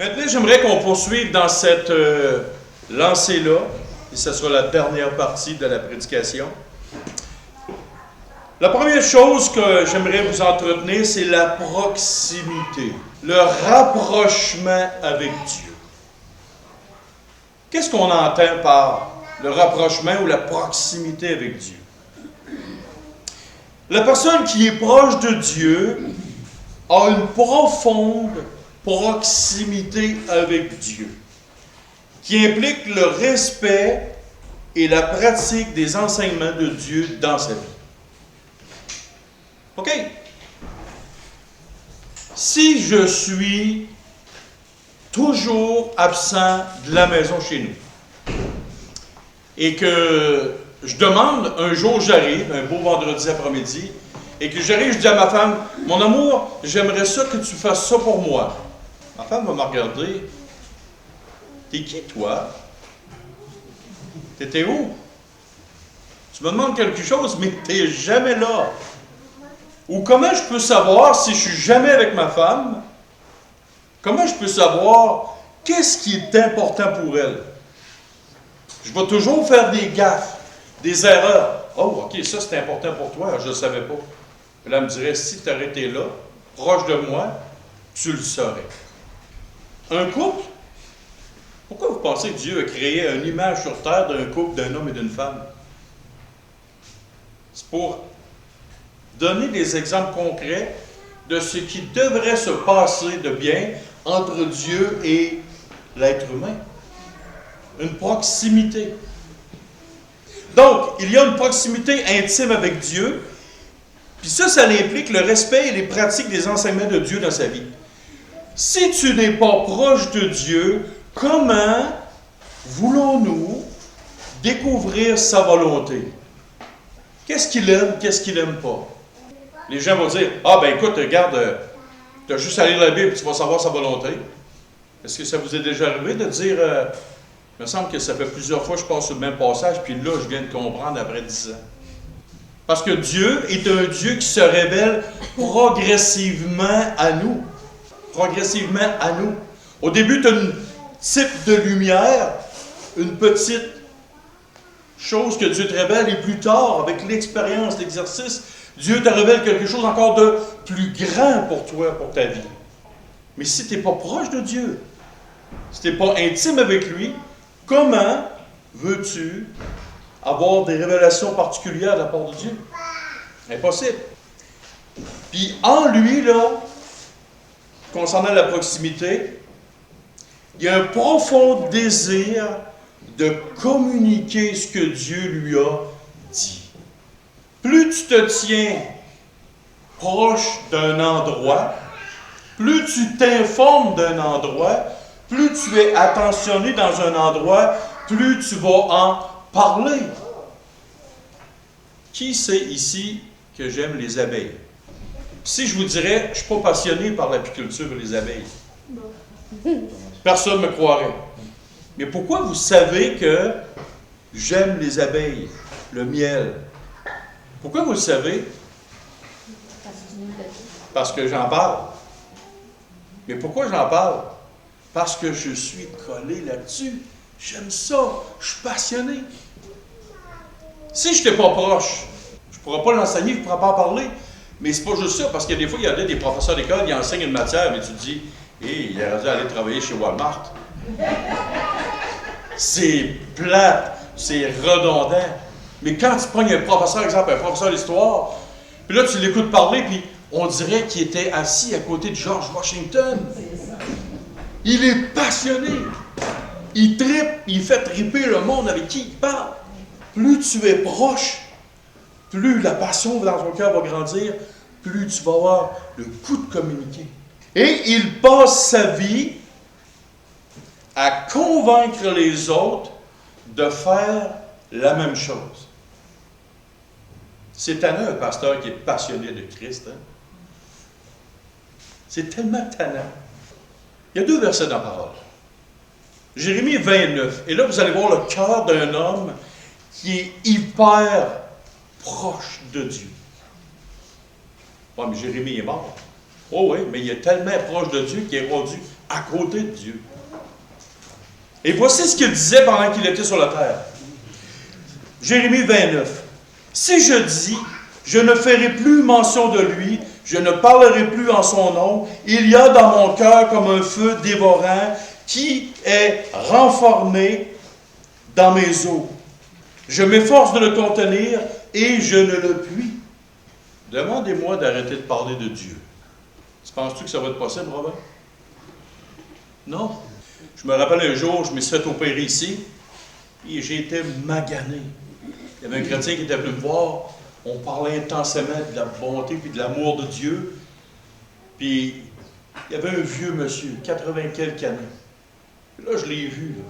Maintenant, j'aimerais qu'on poursuive dans cette lancée-là, et ce sera la dernière partie de la prédication. La première chose que j'aimerais vous entretenir, c'est la proximité, le rapprochement avec Dieu. Qu'est-ce qu'on entend par le rapprochement ou la proximité avec Dieu? La personne qui est proche de Dieu a une profonde proximité avec Dieu, qui implique le respect et la pratique des enseignements de Dieu dans sa vie. OK? Si je suis toujours absent de la maison chez nous, et que je demande, un jour j'arrive, un beau vendredi après-midi, et que j'arrive, je dis à ma femme, « Mon amour, j'aimerais ça que tu fasses ça pour moi. » Ma femme va me regarder. « T'es qui, toi? T'étais où? Tu me demandes quelque chose, mais t'es jamais là. » Ou comment je peux savoir si je suis jamais avec ma femme? Comment je peux savoir qu'est-ce qui est important pour elle? Je vais toujours faire des gaffes, des erreurs. « Oh, OK, ça c'est important pour toi, je ne le savais pas. » Là, elle me dirait, si tu aurais été là, proche de moi, tu le saurais. Un couple, pourquoi vous pensez que Dieu a créé une image sur terre d'un couple, d'un homme et d'une femme? C'est pour donner des exemples concrets de ce qui devrait se passer de bien entre Dieu et l'être humain. Une proximité. Donc, il y a une proximité intime avec Dieu, puis ça implique le respect et les pratiques des enseignements de Dieu dans sa vie. Si tu n'es pas proche de Dieu, comment voulons-nous découvrir sa volonté? Qu'est-ce qu'il aime, qu'est-ce qu'il n'aime pas? Les gens vont dire, « Ah ben écoute, regarde, tu as juste à lire la Bible et tu vas savoir sa volonté. » Est-ce que ça vous est déjà arrivé de dire, il me semble que ça fait plusieurs fois que je passe sur le même passage, puis là, je viens de comprendre après 10 ans. Parce que Dieu est un Dieu qui se révèle progressivement à nous. Progressivement à nous. Au début, tu as un type de lumière, une petite chose que Dieu te révèle, et plus tard, avec l'expérience, l'exercice, Dieu te révèle quelque chose encore de plus grand pour toi, pour ta vie. Mais si tu n'es pas proche de Dieu, si tu n'es pas intime avec lui, comment veux-tu avoir des révélations particulières de la part de Dieu? Impossible. Puis en lui, là, concernant la proximité, il y a un profond désir de communiquer ce que Dieu lui a dit. Plus tu te tiens proche d'un endroit, plus tu t'informes d'un endroit, plus tu es attentionné dans un endroit, plus tu vas en parler. Qui sait ici que j'aime les abeilles? Si je vous dirais, je ne suis pas passionné par l'apiculture et les abeilles, personne ne me croirait. Mais pourquoi vous savez que j'aime les abeilles, le miel? Pourquoi vous le savez? Parce que j'en parle. Mais pourquoi j'en parle? Parce que je suis collé là-dessus. J'aime ça. Je suis passionné. Si je n'étais pas proche, je ne pourrais pas l'enseigner, je ne pourrais pas en parler. Mais c'est pas juste ça, parce que des fois, il y a des professeurs d'école qui enseignent une matière, mais tu te dis, il aurait dû aller travailler chez Walmart. C'est plate, c'est redondant. Mais quand tu prends un professeur, exemple, un professeur d'histoire, puis là, tu l'écoutes parler, puis on dirait qu'il était assis à côté de George Washington. Il est passionné. Il trippe, il fait tripper le monde avec qui il parle. Plus tu es proche, plus la passion dans ton cœur va grandir, plus tu vas avoir le goût de communiquer. Et il passe sa vie à convaincre les autres de faire la même chose. C'est tannant un pasteur qui est passionné de Christ. Hein? C'est tellement tannant. Il y a 2 versets dans la parole. Jérémie 29. Et là, vous allez voir le cœur d'un homme qui est hyper proche de Dieu. Oui, mais Jérémie est mort. Oh oui, mais il est tellement proche de Dieu qu'il est rendu à côté de Dieu. Et voici ce qu'il disait pendant qu'il était sur la terre. Jérémie 29. Si je dis, je ne ferai plus mention de lui, je ne parlerai plus en son nom, il y a dans mon cœur comme un feu dévorant qui est renfermé dans mes os. Je m'efforce de le contenir et je ne le puis. Demandez-moi d'arrêter de parler de Dieu. Tu penses-tu que ça va être possible, Robin? Non. Je me rappelle un jour, je me suis fait opérer ici, et j'ai été magané. Il y avait un chrétien qui était venu me voir, on parlait intensément de la bonté et de l'amour de Dieu. Puis, il y avait un vieux monsieur, 80 quelques années. Puis là, je l'ai vu, là.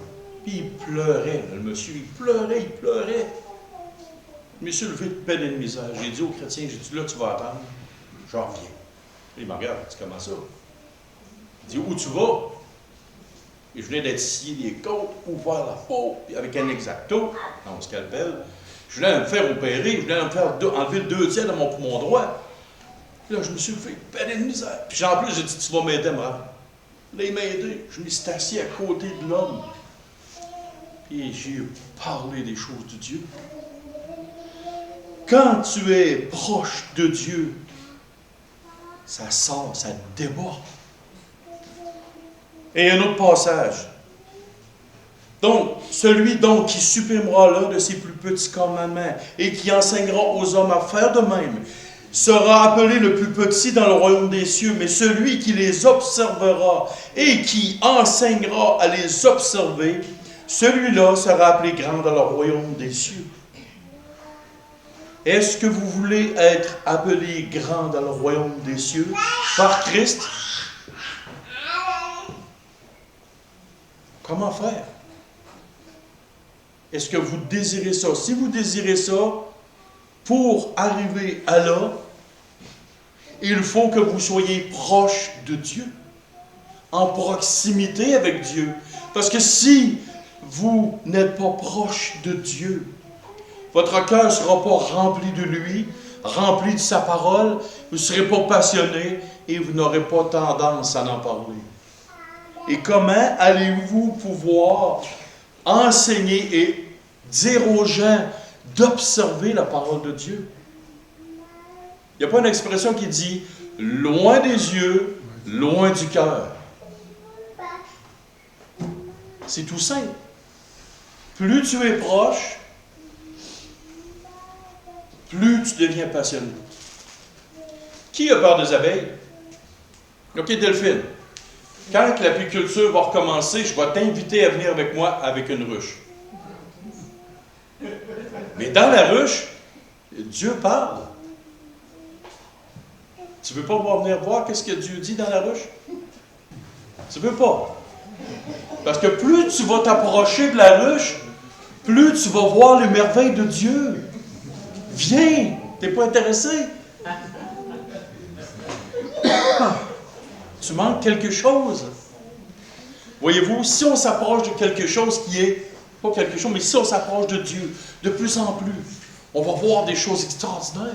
Puis il pleurait, là, le monsieur, il pleurait. Je me suis levé de peine et de misère. J'ai dit au chrétien, j'ai dit, là, tu vas attendre, j'en reviens. Il me regarde, il dit, comment ça? Il dit, où tu vas? Et je venais d'être scié les côtes, ouvert la peau, puis avec un exacto, un scalpel. Je voulais me faire opérer, je voulais me faire enlever le 2 tiers de mon poumon droit. Puis là, je me suis fait peine et de misère. Puis en plus, j'ai dit, tu vas m'aider à me rendre. Là, il m'a aidé. Je me suis assis à côté de l'homme. Puis j'ai parlé des choses de Dieu. Quand tu es proche de Dieu, ça sort, ça déborde. Et un autre passage. Donc, celui donc qui supprimera l'un de ses plus petits commandements et qui enseignera aux hommes à faire de même, sera appelé le plus petit dans le royaume des cieux, mais celui qui les observera et qui enseignera à les observer, celui-là sera appelé grand dans le royaume des cieux. Est-ce que vous voulez être appelé grand dans le royaume des cieux par Christ? Comment faire? Est-ce que vous désirez ça? Si vous désirez ça, pour arriver à là, il faut que vous soyez proche de Dieu, en proximité avec Dieu. Parce que si vous n'êtes pas proche de Dieu, votre cœur ne sera pas rempli de lui, rempli de sa parole, vous ne serez pas passionné et vous n'aurez pas tendance à en parler. Et comment allez-vous pouvoir enseigner et dire aux gens d'observer la parole de Dieu? Il n'y a pas une expression qui dit « loin des yeux, loin du cœur ». C'est tout simple. Plus tu es proche, plus tu deviens passionné. Qui a peur des abeilles? OK, Delphine. Quand l'apiculture va recommencer, je vais t'inviter à venir avec moi avec une ruche. Mais dans la ruche, Dieu parle. Tu ne veux pas venir voir qu'est-ce que Dieu dit dans la ruche? Tu ne veux pas. Parce que plus tu vas t'approcher de la ruche, plus tu vas voir les merveilles de Dieu. Viens, tu n'es pas intéressé? Tu manques quelque chose. Voyez-vous, si on s'approche de quelque chose qui est, pas quelque chose, mais si on s'approche de Dieu, de plus en plus, on va voir des choses extraordinaires.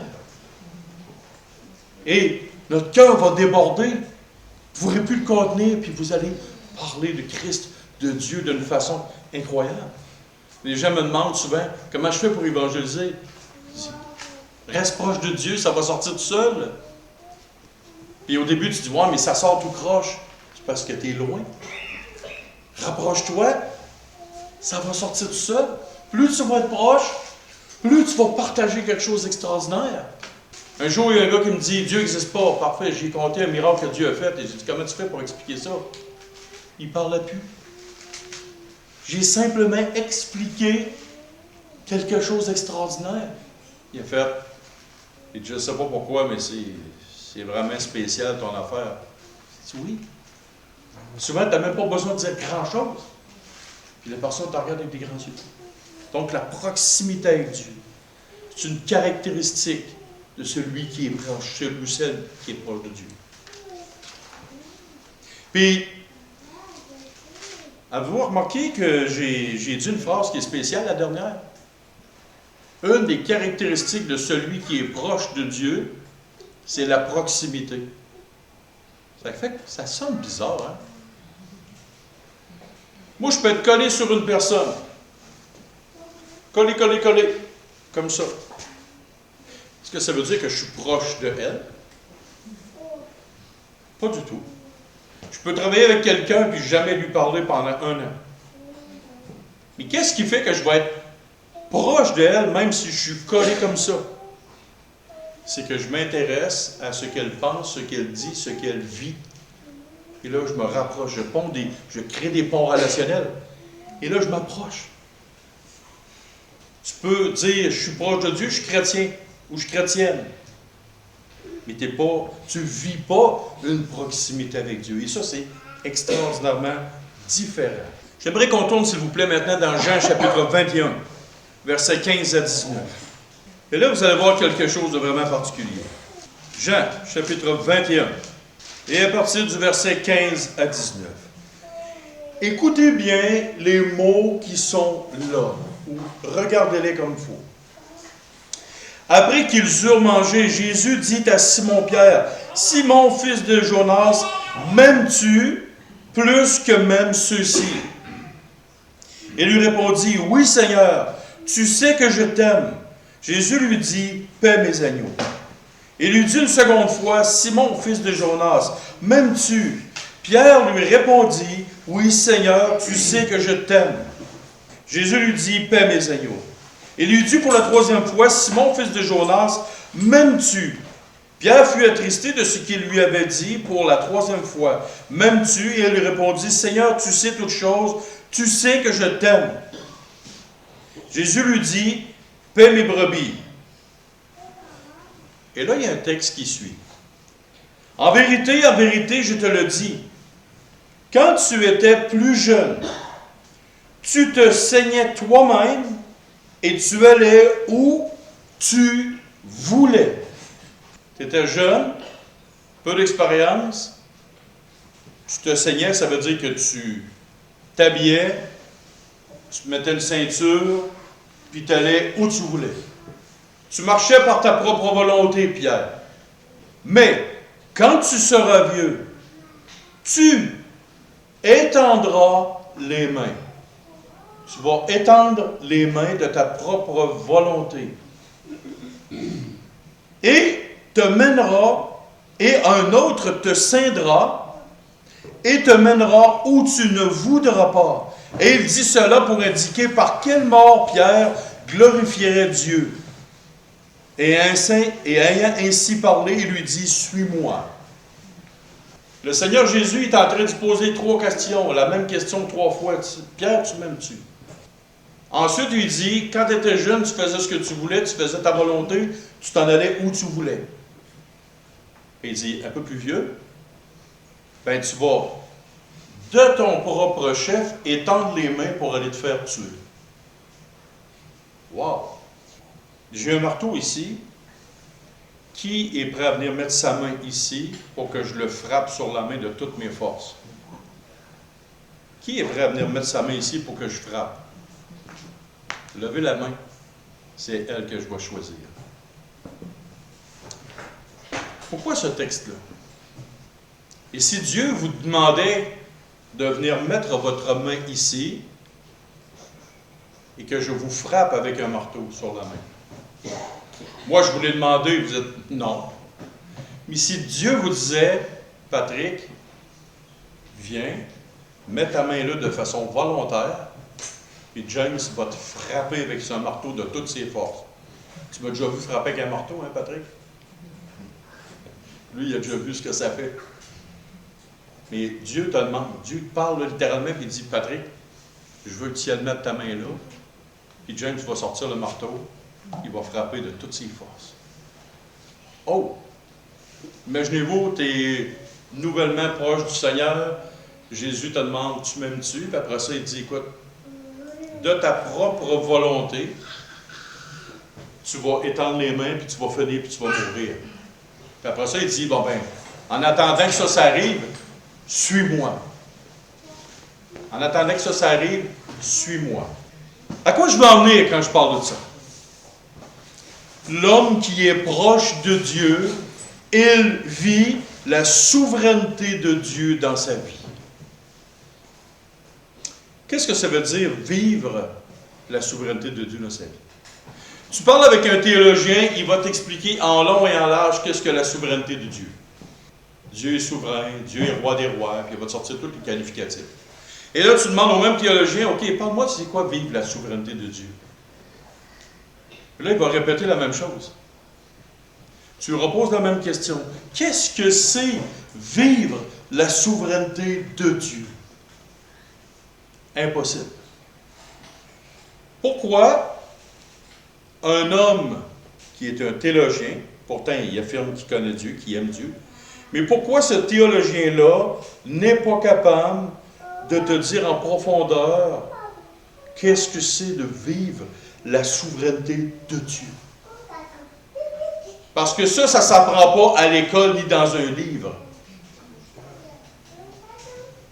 Et notre cœur va déborder. Vous n'aurez plus le contenir, puis vous allez parler de Christ, de Dieu, d'une façon incroyable. Les gens me demandent souvent, comment je fais pour évangéliser? Reste proche de Dieu, ça va sortir tout seul. Puis au début, tu dis, ouais, mais ça sort tout croche. C'est parce que tu es loin. Rapproche-toi, ça va sortir tout seul. Plus tu vas être proche, plus tu vas partager quelque chose d'extraordinaire. Un jour, il y a un gars qui me dit, Dieu n'existe pas. Parfait, j'ai compté un miracle que Dieu a fait. Et j'ai dit, comment tu fais pour expliquer ça? Il ne parlait plus. J'ai simplement expliqué quelque chose d'extraordinaire. Il a fait, et je ne sais pas pourquoi, mais c'est vraiment spécial ton affaire. J'ai dit oui. Souvent, tu n'as même pas besoin de dire grand-chose. Puis la personne te regarde avec des grands yeux. Donc, la proximité avec Dieu, c'est une caractéristique de celui qui est proche, celui ou celle qui est proche de Dieu. Puis, avez-vous remarqué que j'ai dit une phrase qui est spéciale la dernière? Une des caractéristiques de celui qui est proche de Dieu, c'est la proximité. Ça fait que ça sonne bizarre, hein? Moi, je peux être collé sur une personne. Collé, collé, collé. Comme ça. Est-ce que ça veut dire que je suis proche de elle? Pas du tout. Je peux travailler avec quelqu'un puis jamais lui parler pendant 1 an. Mais qu'est-ce qui fait que je vais être proche d'elle même si je suis collé comme ça? C'est que je m'intéresse à ce qu'elle pense, ce qu'elle dit, ce qu'elle vit. Et là, je me rapproche, je crée des ponts relationnels. Et là, je m'approche. Tu peux dire, je suis proche de Dieu, je suis chrétien ou je suis chrétienne. Mais tu ne vis pas une proximité avec Dieu. Et ça, c'est extraordinairement différent. J'aimerais qu'on tourne, s'il vous plaît, maintenant dans Jean chapitre 21, versets 15 à 19. Et là, vous allez voir quelque chose de vraiment particulier. Jean chapitre 21, et à partir du verset 15 à 19. Écoutez bien les mots qui sont là, ou regardez-les comme il faut. Après qu'ils eurent mangé, Jésus dit à Simon-Pierre, « Simon, fils de Jonas, m'aimes-tu plus que même ceux-ci? » Il lui répondit, « Oui, Seigneur, tu sais que je t'aime. » Jésus lui dit, « Paie mes agneaux. » Il lui dit une seconde fois, « Simon, fils de Jonas, m'aimes-tu? » Pierre lui répondit, « Oui, Seigneur, tu sais que je t'aime. » Jésus lui dit, « Paie mes agneaux. » Il lui dit pour la 3e fois, « Simon, fils de Jonas, m'aimes-tu? » Pierre fut attristé de ce qu'il lui avait dit pour la 3e fois. « M'aimes-tu? » Et il lui répondit, « Seigneur, tu sais toutes choses, tu sais que je t'aime. » Jésus lui dit, « Paie mes brebis. » Et là, il y a un texte qui suit. « En vérité, je te le dis, quand tu étais plus jeune, tu te saignais toi-même et tu allais où tu voulais. » Tu étais jeune, peu d'expérience, tu te saignais, ça veut dire que tu t'habillais, tu mettais une ceinture, puis tu allais où tu voulais. Tu marchais par ta propre volonté, Pierre. Mais, quand tu seras vieux, tu étendras les mains. Tu vas étendre les mains de ta propre volonté. Et te mènera, et un autre te ceindra, et te mènera où tu ne voudras pas. Et il dit cela pour indiquer par quelle mort Pierre glorifierait Dieu. Et ayant ainsi parlé, il lui dit, « Suis-moi. » Le Seigneur Jésus est en train de se poser 3 questions, la même question 3 fois. « Pierre, tu m'aimes-tu? » Ensuite, il dit, « Quand tu étais jeune, tu faisais ce que tu voulais, tu faisais ta volonté, tu t'en allais où tu voulais. » Et il dit, un peu plus vieux, « Ben, tu vas, de ton propre chef, étendre les mains pour aller te faire tuer. » Wow! J'ai un marteau ici. Qui est prêt à venir mettre sa main ici pour que je le frappe sur la main de toutes mes forces? Qui est prêt à venir mettre sa main ici pour que je frappe? Levez la main. C'est elle que je vais choisir. Pourquoi ce texte-là? Et si Dieu vous demandait de venir mettre votre main ici et que je vous frappe avec un marteau sur la main? Moi, je vous l'ai demandé, vous dites non. Mais si Dieu vous disait, Patrick, viens, mets ta main là de façon volontaire, et James va te frapper avec son marteau de toutes ses forces. Tu m'as déjà vu frapper avec un marteau, hein, Patrick? Lui, il a déjà vu ce que ça fait. Mais Dieu te demande, Dieu te parle littéralement, et il dit, Patrick, je veux que tu ailles mettre ta main là, puis James va sortir le marteau, il va frapper de toutes ses forces. Oh! Imaginez-vous, tu es nouvellement proche du Seigneur, Jésus te demande, tu m'aimes-tu? Puis après ça, il dit, écoute, de ta propre volonté, tu vas étendre les mains, puis tu vas finir, puis tu vas mourir. Puis après ça, il dit, bon ben, en attendant que ça arrive, suis-moi. En attendant que ça arrive, suis-moi. À quoi je veux en venir quand je parle de ça? L'homme qui est proche de Dieu, il vit la souveraineté de Dieu dans sa vie. Qu'est-ce que ça veut dire vivre la souveraineté de Dieu dans sa vie? Tu parles avec un théologien, il va t'expliquer en long et en large qu'est-ce que la souveraineté de Dieu. Dieu est souverain, Dieu est roi des rois, puis il va te sortir tous les qualificatifs. Et là, tu demandes au même théologien, OK, parle-moi, c'est quoi vivre la souveraineté de Dieu? Puis là, il va répéter la même chose. Tu lui reposes la même question. Qu'est-ce que c'est vivre la souveraineté de Dieu? Impossible. Pourquoi un homme qui est un théologien, pourtant il affirme qu'il connaît Dieu, qu'il aime Dieu, mais pourquoi ce théologien-là n'est pas capable de te dire en profondeur qu'est-ce que c'est de vivre la souveraineté de Dieu? Parce que ça ne s'apprend pas à l'école ni dans un livre.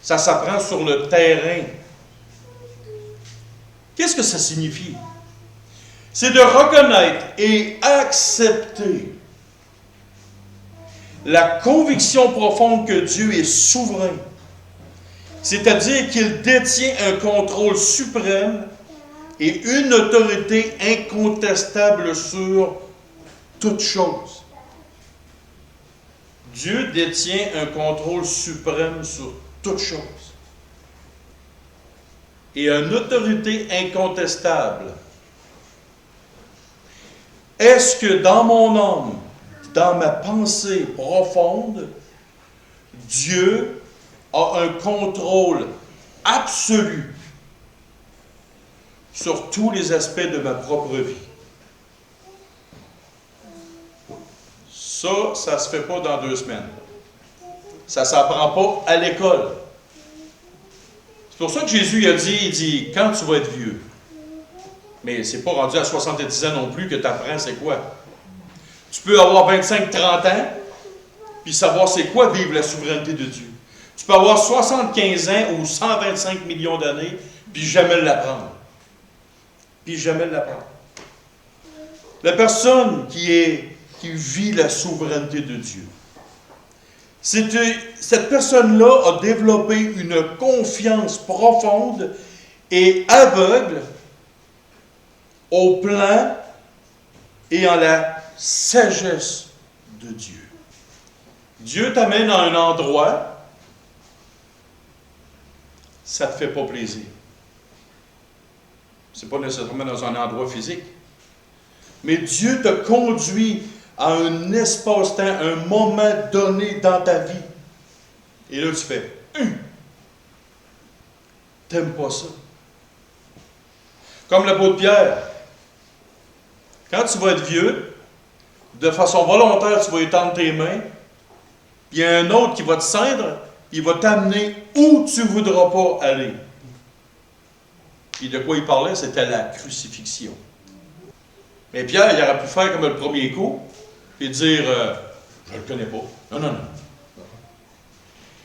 Ça s'apprend sur le terrain. Qu'est-ce que ça signifie? C'est de reconnaître et accepter la conviction profonde que Dieu est souverain. C'est-à-dire qu'il détient un contrôle suprême et une autorité incontestable sur toute chose. Dieu détient un contrôle suprême sur toute chose. Et une autorité incontestable. Est-ce que dans mon âme, dans ma pensée profonde, Dieu a un contrôle absolu sur tous les aspects de ma propre vie? Ça ne se fait pas dans 2 semaines. Ça ne s'apprend pas à l'école. C'est pour ça que Jésus il dit, quand tu vas être vieux, mais ce n'est pas rendu à 70 ans non plus que tu apprends c'est quoi. Tu peux avoir 25-30 ans, puis savoir c'est quoi vivre la souveraineté de Dieu. Tu peux avoir 75 ans ou 125 millions d'années, puis jamais l'apprendre. Puis jamais l'apprendre. La personne qui vit la souveraineté de Dieu, cette personne-là a développé une confiance profonde et aveugle au plan et en la sagesse de Dieu. Dieu t'amène à un endroit, ça ne te fait pas plaisir. Ce n'est pas nécessairement dans un endroit physique. Mais Dieu te conduit à un espace-temps, un moment donné dans ta vie. Et là, tu fais, t'aimes pas ça. Comme l'apôtre Pierre. Quand tu vas être vieux, de façon volontaire, tu vas étendre tes mains, puis il y a un autre qui va te ceindre, puis il va t'amener où tu ne voudras pas aller. Et de quoi il parlait, c'était la crucifixion. Mais Pierre, il aurait pu faire comme le premier coup, et dire, je ne le connais pas. Non, non, non.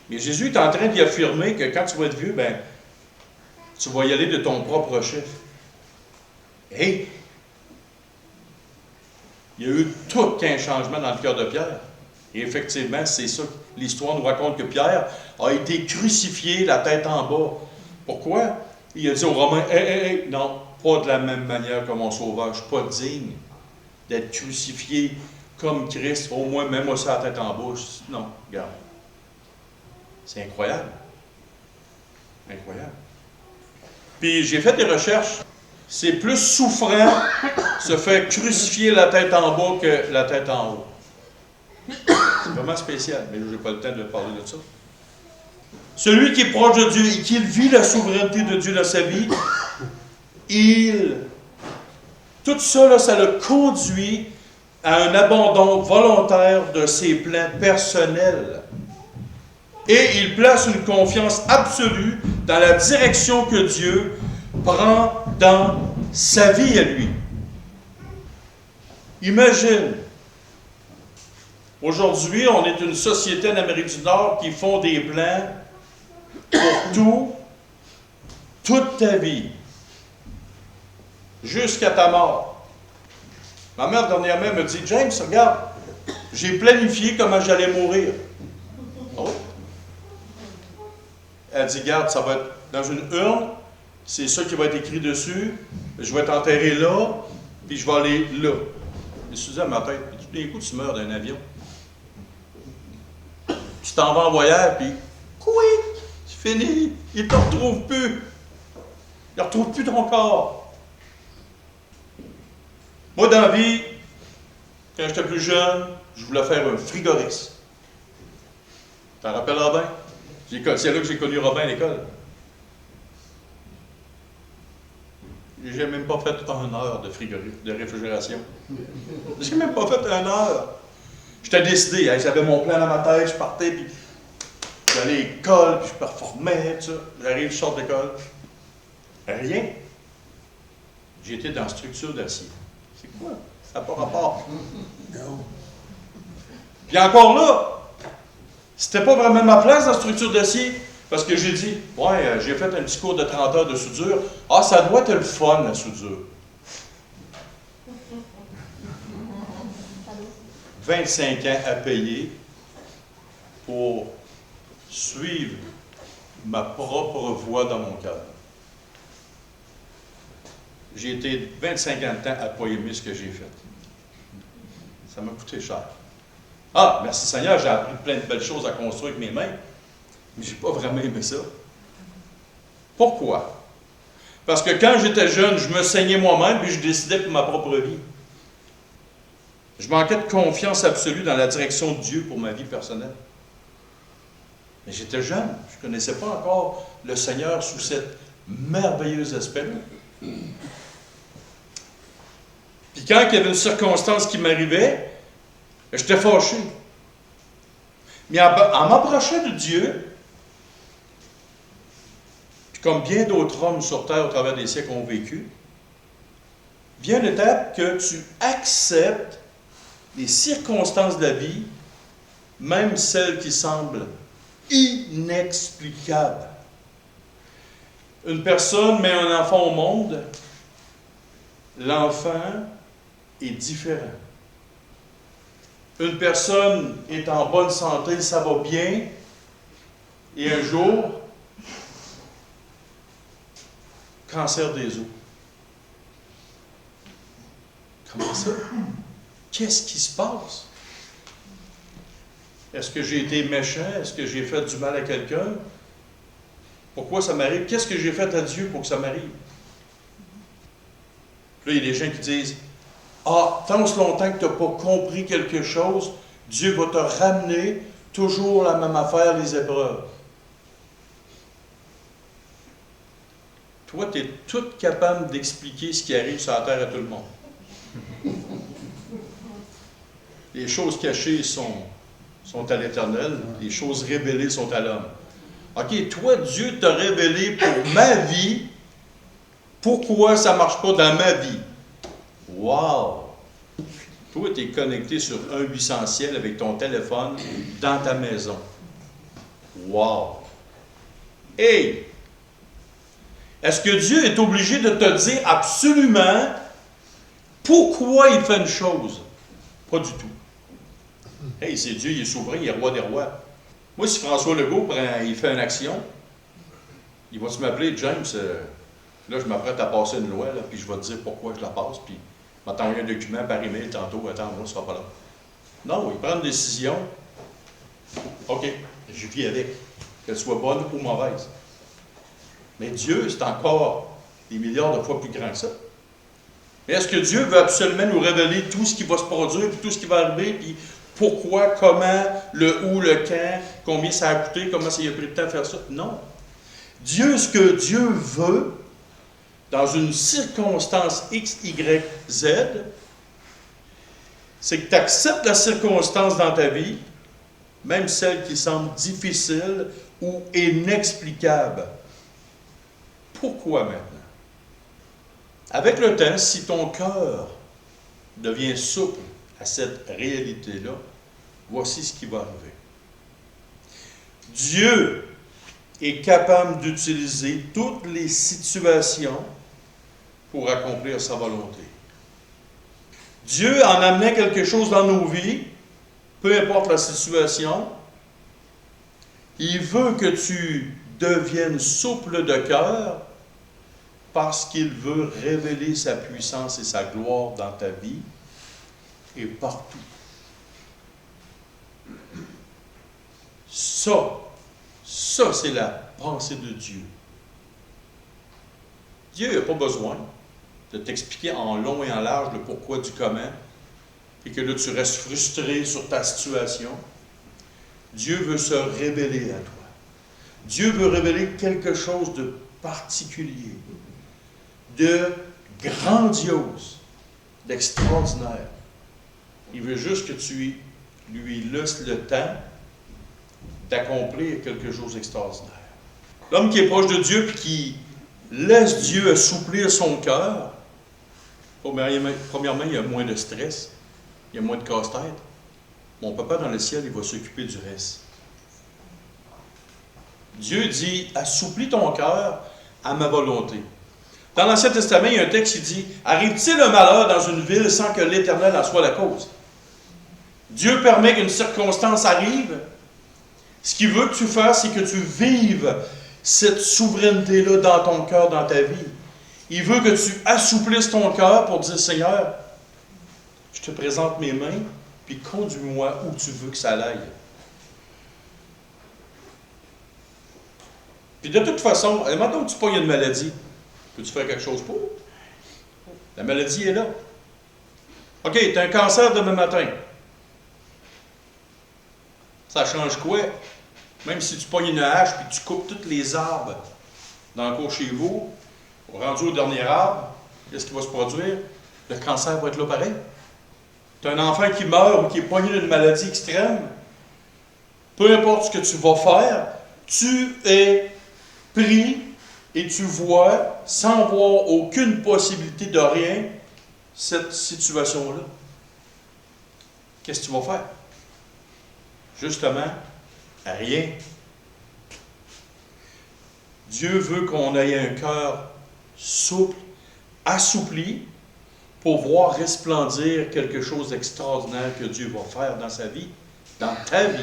Mais Jésus est en train d'y affirmer que quand tu vas être vieux, tu vas y aller de ton propre chef. Et il y a eu tout un changement dans le cœur de Pierre. Et effectivement, c'est ça. L'histoire nous raconte que Pierre a été crucifié la tête en bas. Pourquoi? Il a dit aux Romains, non, pas de la même manière que mon sauveur. Je ne suis pas digne d'être crucifié comme Christ, au moins même aussi la tête en bas. Non, regarde. C'est incroyable. Incroyable. Puis j'ai fait des recherches. C'est plus souffrant se faire crucifier la tête en bas que la tête en haut. C'est vraiment spécial, mais je n'ai pas le temps de parler de ça. Celui qui est proche de Dieu et qui vit la souveraineté de Dieu dans sa vie, tout ça, là, ça le conduit à un abandon volontaire de ses plans personnels. Et il place une confiance absolue dans la direction que Dieu prend dans sa vie à lui. Imagine, aujourd'hui, on est une société en Amérique du Nord qui font des plans pour toute ta vie, jusqu'à ta mort. Ma mère, dernièrement, me dit, James, regarde, j'ai planifié comment j'allais mourir. Oh. Elle dit, regarde, ça va être dans une urne, c'est ça qui va être écrit dessus. Je vais être enterré là, puis je vais aller là. Je me suis dit à ma tête, puis tout d'un coup, tu meurs d'un avion. Tu t'en vas en voyage, puis couic, c'est fini. Il ne te retrouve plus. Il ne retrouve plus ton corps. Moi, dans la vie, quand j'étais plus jeune, je voulais faire un frigoriste. Tu t'en rappelles, Robin? C'est là que j'ai connu Robin à l'école. J'ai même pas fait 1 heure de réfrigération. J'ai même pas fait 1 heure. J'étais décidé, hein, j'avais mon plan dans ma tête, je partais, puis j'allais à l'école, puis je performais, tout ça. J'arrive, je sors de l'école. Rien. J'étais dans structure d'acier. C'est quoi? Ça n'a pas rapport. Non. Puis encore là, c'était pas vraiment ma place dans la structure d'acier, parce que j'ai dit, ouais, j'ai fait un petit cours de 30 heures de soudure. Ah, ça doit être le fun, la soudure. 25 ans à payer pour suivre ma propre voie dans mon cœur. J'ai été 25 ans de temps à ne pas aimer ce que j'ai fait. Ça m'a coûté cher. Ah, merci Seigneur, j'ai appris plein de belles choses à construire avec mes mains, mais je n'ai pas vraiment aimé ça. Pourquoi? Parce que quand j'étais jeune, je me saignais moi-même et je décidais pour ma propre vie. Je manquais de confiance absolue dans la direction de Dieu pour ma vie personnelle. Mais j'étais jeune, je ne connaissais pas encore le Seigneur sous cet merveilleux aspect-là. Puis quand il y avait une circonstance qui m'arrivait, j'étais fâché. Mais en m'approchant de Dieu, puis comme bien d'autres hommes sur terre au travers des siècles ont vécu, vient l'étape que tu acceptes les circonstances de la vie, même celles qui semblent inexplicables. Une personne met un enfant au monde, l'enfant est différent. Une personne est en bonne santé, ça va bien, et un jour, cancer des os. Comment ça? Qu'est-ce qui se passe? Est-ce que j'ai été méchant? Est-ce que j'ai fait du mal à quelqu'un? Pourquoi ça m'arrive? Qu'est-ce que j'ai fait à Dieu pour que ça m'arrive? Puis là, il y a des gens qui disent, ah, tant aussi longtemps que tu n'as pas compris quelque chose, Dieu va te ramener toujours la même affaire, les épreuves. Toi, tu es tout capable d'expliquer ce qui arrive sur la terre à tout le monde. Les choses cachées sont à l'Éternel, les choses révélées sont à l'homme. OK, toi, Dieu t'a révélé pour ma vie, pourquoi ça ne marche pas dans ma vie? Wow! Toi, tu es connecté sur un 800 ciel avec ton téléphone dans ta maison. Wow! Hey! Est-ce que Dieu est obligé de te dire absolument pourquoi il fait une chose? Pas du tout. Hey, c'est Dieu, il est souverain, il est roi des rois. Moi, si François Legault il fait une action, il va-tu m'appeler, James, là, je m'apprête à passer une loi, là, puis je vais te dire pourquoi je la passe, puis je vais t'envoyer un document par email tantôt, attends, moi, ce sera pas là. Non, il prend une décision. OK, je vis avec, qu'elle soit bonne ou mauvaise. Mais Dieu, c'est encore des milliards de fois plus grand que ça. Mais est-ce que Dieu veut absolument nous révéler tout ce qui va se produire, puis tout ce qui va arriver, puis pourquoi, comment, le où, le quand, combien ça a coûté, comment ça a pris de temps à faire ça? Non. Dieu, ce que Dieu veut, dans une circonstance X, Y, Z, c'est que tu acceptes la circonstance dans ta vie, même celle qui semble difficile ou inexplicable. Pourquoi maintenant? Avec le temps, si ton cœur devient souple à cette réalité-là, voici ce qui va arriver. Dieu est capable d'utiliser toutes les situations pour accomplir sa volonté. Dieu en amenait quelque chose dans nos vies, peu importe la situation, il veut que tu deviennes souple de cœur parce qu'il veut révéler sa puissance et sa gloire dans ta vie et partout. Ça, c'est la pensée de Dieu. Dieu n'a pas besoin de t'expliquer en long et en large le pourquoi du comment, et que là tu restes frustré sur ta situation. Dieu veut se révéler à toi. Dieu veut révéler quelque chose de particulier, de grandiose, d'extraordinaire. Il veut juste que tu lui laisses le temps d'accomplir quelque chose d'extraordinaire. L'homme qui est proche de Dieu et qui laisse Dieu assouplir son cœur, premièrement, il y a moins de stress, il y a moins de casse-tête. Mon papa dans le ciel, il va s'occuper du reste. Dieu dit, assouplis ton cœur à ma volonté. Dans l'Ancien Testament, il y a un texte qui dit, arrive-t-il un malheur dans une ville sans que l'Éternel en soit la cause? Dieu permet qu'une circonstance arrive. Ce qu'il veut que tu fasses, c'est que tu vives cette souveraineté-là dans ton cœur, dans ta vie. Il veut que tu assouplisses ton cœur pour dire, Seigneur, je te présente mes mains, puis conduis-moi où tu veux que ça aille. Puis de toute façon, maintenant que tu pognes une maladie, peux-tu faire quelque chose pour? La maladie est là. OK, tu as un cancer demain matin. Ça change quoi? Même si tu pognes une hache et tu coupes tous les arbres dans le cours chez vous, rendu au dernier arbre, qu'est-ce qui va se produire? Le cancer va être là pareil. Tu as un enfant qui meurt ou qui est pogné d'une maladie extrême. Peu importe ce que tu vas faire, tu es pris et tu vois, sans voir aucune possibilité de rien, cette situation-là. Qu'est-ce que tu vas faire? Justement, rien. Dieu veut qu'on ait un cœur souple, assoupli, pour voir resplendir quelque chose d'extraordinaire que Dieu va faire dans sa vie, dans ta vie.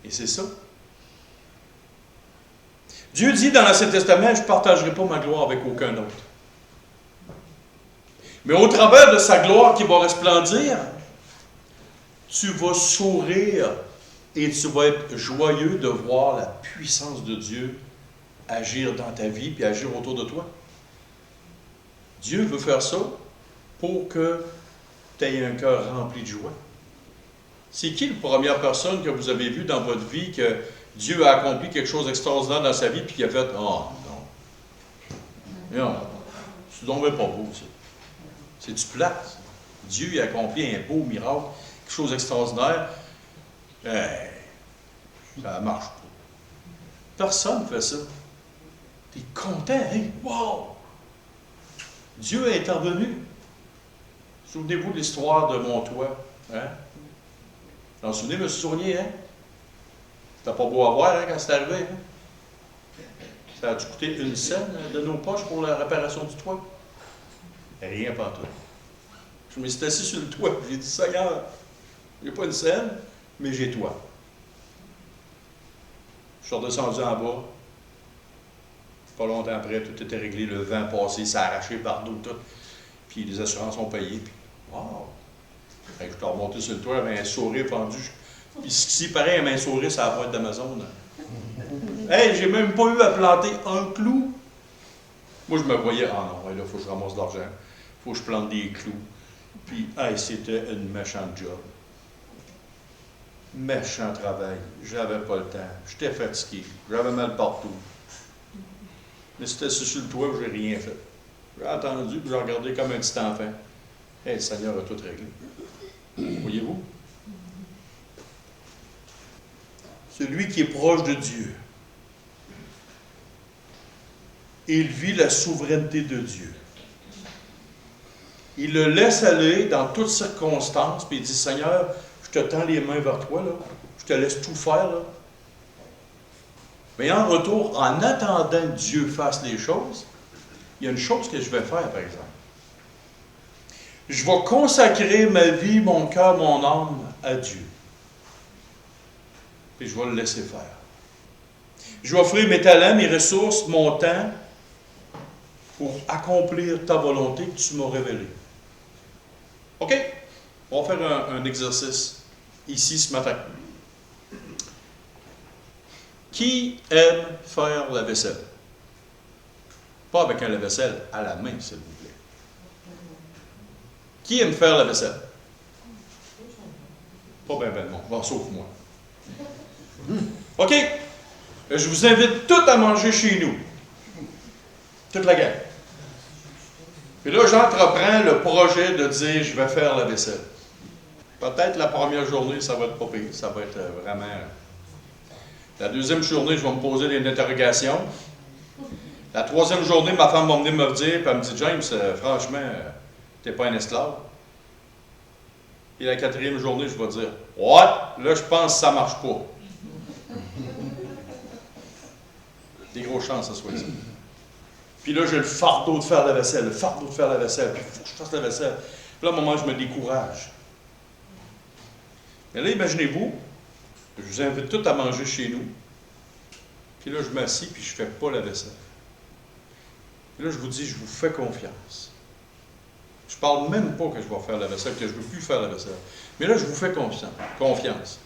Et c'est ça. Dieu dit dans l'Ancien Testament, je ne partagerai pas ma gloire avec aucun autre. Mais au travers de sa gloire qui va resplendir, tu vas sourire et tu vas être joyeux de voir la puissance de Dieu agir dans ta vie et agir autour de toi. Dieu veut faire ça pour que tu aies un cœur rempli de joie. C'est qui la première personne que vous avez vue dans votre vie que Dieu a accompli quelque chose d'extraordinaire dans sa vie puis qui a fait « Oh non, non, c'est donc pas beau ça. C'est du plate. Dieu il a accompli un beau miracle, quelque chose d'extraordinaire. Ça ne marche pas. Personne ne fait ça. Tu es content, hein? Wow! Dieu est intervenu. Souvenez-vous de l'histoire de mon toit. Hein? Vous en souvenez, M. Sournier, hein? C'était pas beau à voir hein, quand c'est arrivé. Hein? Ça a dû coûter une scène de nos poches pour la réparation du toit. Rien pas tout. Je me suis assis sur le toit. J'ai dit, Seigneur, j'ai pas une scène, mais j'ai toi. Je suis redescendu en bas. Pas longtemps après, tout était réglé, le vent passé, ça a arraché par d'eau, tout. Puis les assurances ont payé. Puis, wow! Fait que je suis remonté sur le toit, j'avais un sourire pendu. Puis si pareil, un sourire, ça la boîte d'Amazon. Hey, j'ai même pas eu à planter un clou. Moi, je me voyais, ah non, là, il faut que je ramasse de l'argent. Il faut que je plante des clous. Puis, hey, c'était une méchante job. Méchant travail. J'avais pas le temps. J'étais fatigué. J'avais mal partout. Mais c'était sur le toit, j'ai rien fait. J'ai attendu, puis j'ai regardé comme un petit enfant. Hey, le Seigneur a tout réglé. Voyez-vous? Celui qui est proche de Dieu, il vit la souveraineté de Dieu. Il le laisse aller dans toutes circonstances, puis il dit, Seigneur, je te tends les mains vers toi, là. Je te laisse tout faire, là. Mais en retour, en attendant que Dieu fasse les choses, il y a une chose que je vais faire, par exemple. Je vais consacrer ma vie, mon cœur, mon âme à Dieu. Puis je vais le laisser faire. Je vais offrir mes talents, mes ressources, mon temps pour accomplir ta volonté que tu m'as révélée. OK? On va faire un exercice ici ce matin. Qui aime faire la vaisselle? Pas avec un lave-vaisselle, à la main, s'il vous plaît. Qui aime faire la vaisselle? Pas bien, ben non. Bon, sauf moi. OK. Je vous invite tous à manger chez nous. Toute la gang. Puis là, j'entreprends le projet de dire, je vais faire la vaisselle. Peut-être la première journée, ça va être pas pire. Ça va être vraiment... La deuxième journée, je vais me poser des interrogations. La troisième journée, ma femme va venir me dire, puis elle me dit, James, franchement, t'es pas un esclave. Et la quatrième journée, je vais dire, ouais, là, je pense que ça marche pas. Des grosses chances, ça soit ça. Puis là, j'ai le fardeau de faire la vaisselle, le fardeau de faire la vaisselle, puis il faut que je fasse la vaisselle. Puis là, à un moment, je me décourage. Mais là, imaginez-vous, je vous invite tous à manger chez nous. Puis là, je m'assis, puis je ne fais pas la vaisselle. Puis là, je vous dis, je vous fais confiance. Je ne parle même pas que je vais faire la vaisselle, que je ne veux plus faire la vaisselle. Mais là, je vous fais confiance.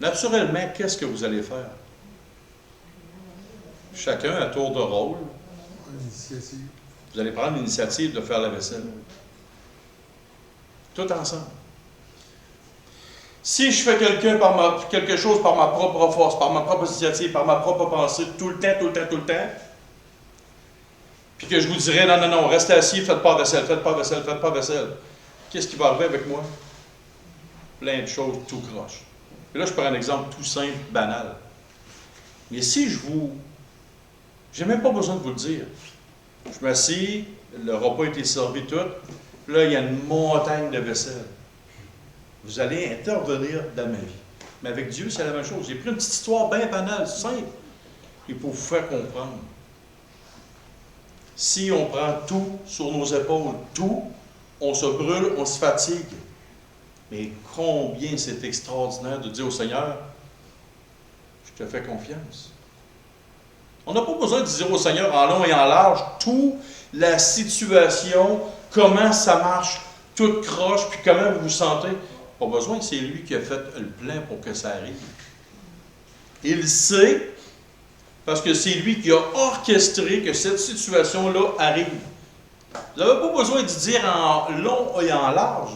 Naturellement, qu'est-ce que vous allez faire? Chacun à tour de rôle. Vous allez prendre l'initiative de faire la vaisselle. Tout ensemble. Si je fais quelque chose par ma propre force, par ma propre initiative, par ma propre pensée, tout le temps, puis que je vous dirais, non, restez assis, faites pas vaisselle, qu'est-ce qui va arriver avec moi? Plein de choses, tout croche. Et là, je prends un exemple tout simple, banal. Mais si j'ai même pas besoin de vous le dire. Je m'assis, le repas a été servi tout, là, il y a une montagne de vaisselle. Vous allez intervenir dans ma vie. Mais avec Dieu, c'est la même chose. J'ai pris une petite histoire bien banale, simple, et pour vous faire comprendre. Si on prend tout sur nos épaules, tout, on se brûle, on se fatigue. Mais combien c'est extraordinaire de dire au Seigneur, je te fais confiance. On n'a pas besoin de dire au Seigneur en long et en large toute la situation, comment ça marche, toute croche, puis comment vous vous sentez. Pas besoin, c'est lui qui a fait le plan pour que ça arrive. Il sait, parce que c'est lui qui a orchestré que cette situation-là arrive. Vous n'avez pas besoin de dire en long et en large.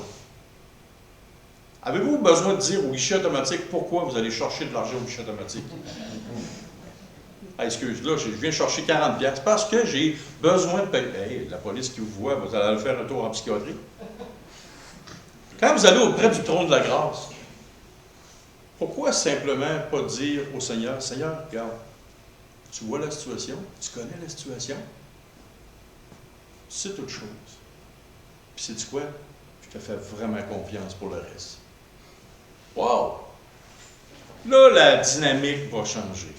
Avez-vous besoin de dire au guichet automatique pourquoi vous allez chercher de l'argent au guichet automatique? Ah, excuse, là, je viens chercher 40$ parce que j'ai besoin de payer. Hey, la police qui vous voit, vous allez aller faire un tour en psychiatrie. Quand vous allez auprès du trône de la grâce, pourquoi simplement pas dire au Seigneur, Seigneur, regarde, tu vois la situation, tu connais la situation, c'est toute chose. Puis sais-tu quoi? Je te fais vraiment confiance pour le reste. Wow! Là, la dynamique va changer.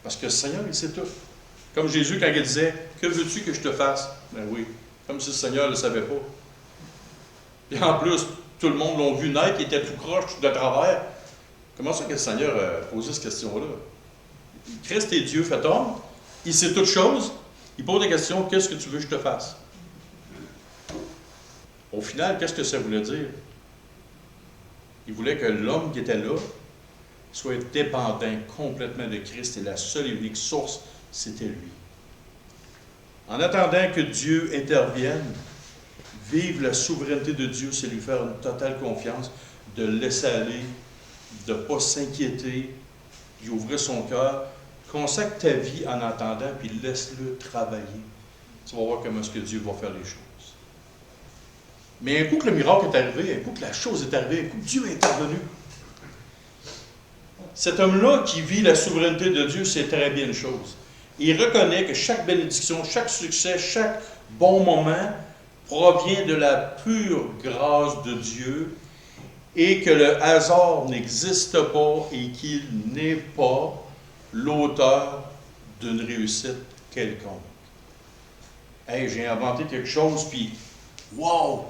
Parce que le Seigneur, il sait tout. Comme Jésus, quand il disait, que veux-tu que je te fasse? Ben oui, comme si le Seigneur ne le savait pas. Et en plus, tout le monde l'a vu naître, il était tout croche, tout de travers. Comment ça que le Seigneur a posé cette question-là? Christ est Dieu fait homme, il sait toutes choses, il pose des questions, qu'est-ce que tu veux que je te fasse? Au final, qu'est-ce que ça voulait dire? Il voulait que l'homme qui était là soit dépendant complètement de Christ et la seule et unique source, c'était lui. En attendant que Dieu intervienne, vivre la souveraineté de Dieu, c'est lui faire une totale confiance, de le laisser aller, de ne pas s'inquiéter, d'y ouvrir son cœur. Consacre ta vie en attendant, puis laisse-le travailler. Tu vas voir comment est-ce que Dieu va faire les choses. Mais un coup que le miracle est arrivé, un coup que la chose est arrivée, un coup que Dieu est intervenu, cet homme-là qui vit la souveraineté de Dieu, c'est très bien une chose. Il reconnaît que chaque bénédiction, chaque succès, chaque bon moment provient de la pure grâce de Dieu et que le hasard n'existe pas et qu'il n'est pas l'auteur d'une réussite quelconque. Hey, j'ai inventé quelque chose, puis wow!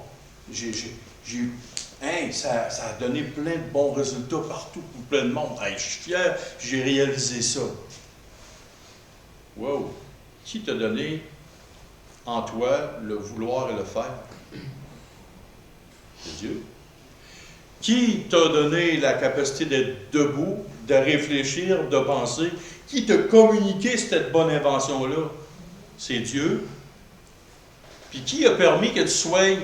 Hey, ça a donné plein de bons résultats partout pour plein de monde. Hey, je suis fier, j'ai réalisé ça. Wow! Qui t'a donné en toi le vouloir et le faire? C'est Dieu. Qui t'a donné la capacité d'être debout, de réfléchir, de penser? Qui t'a communiqué cette bonne invention-là? C'est Dieu. Puis qui a permis que tu sois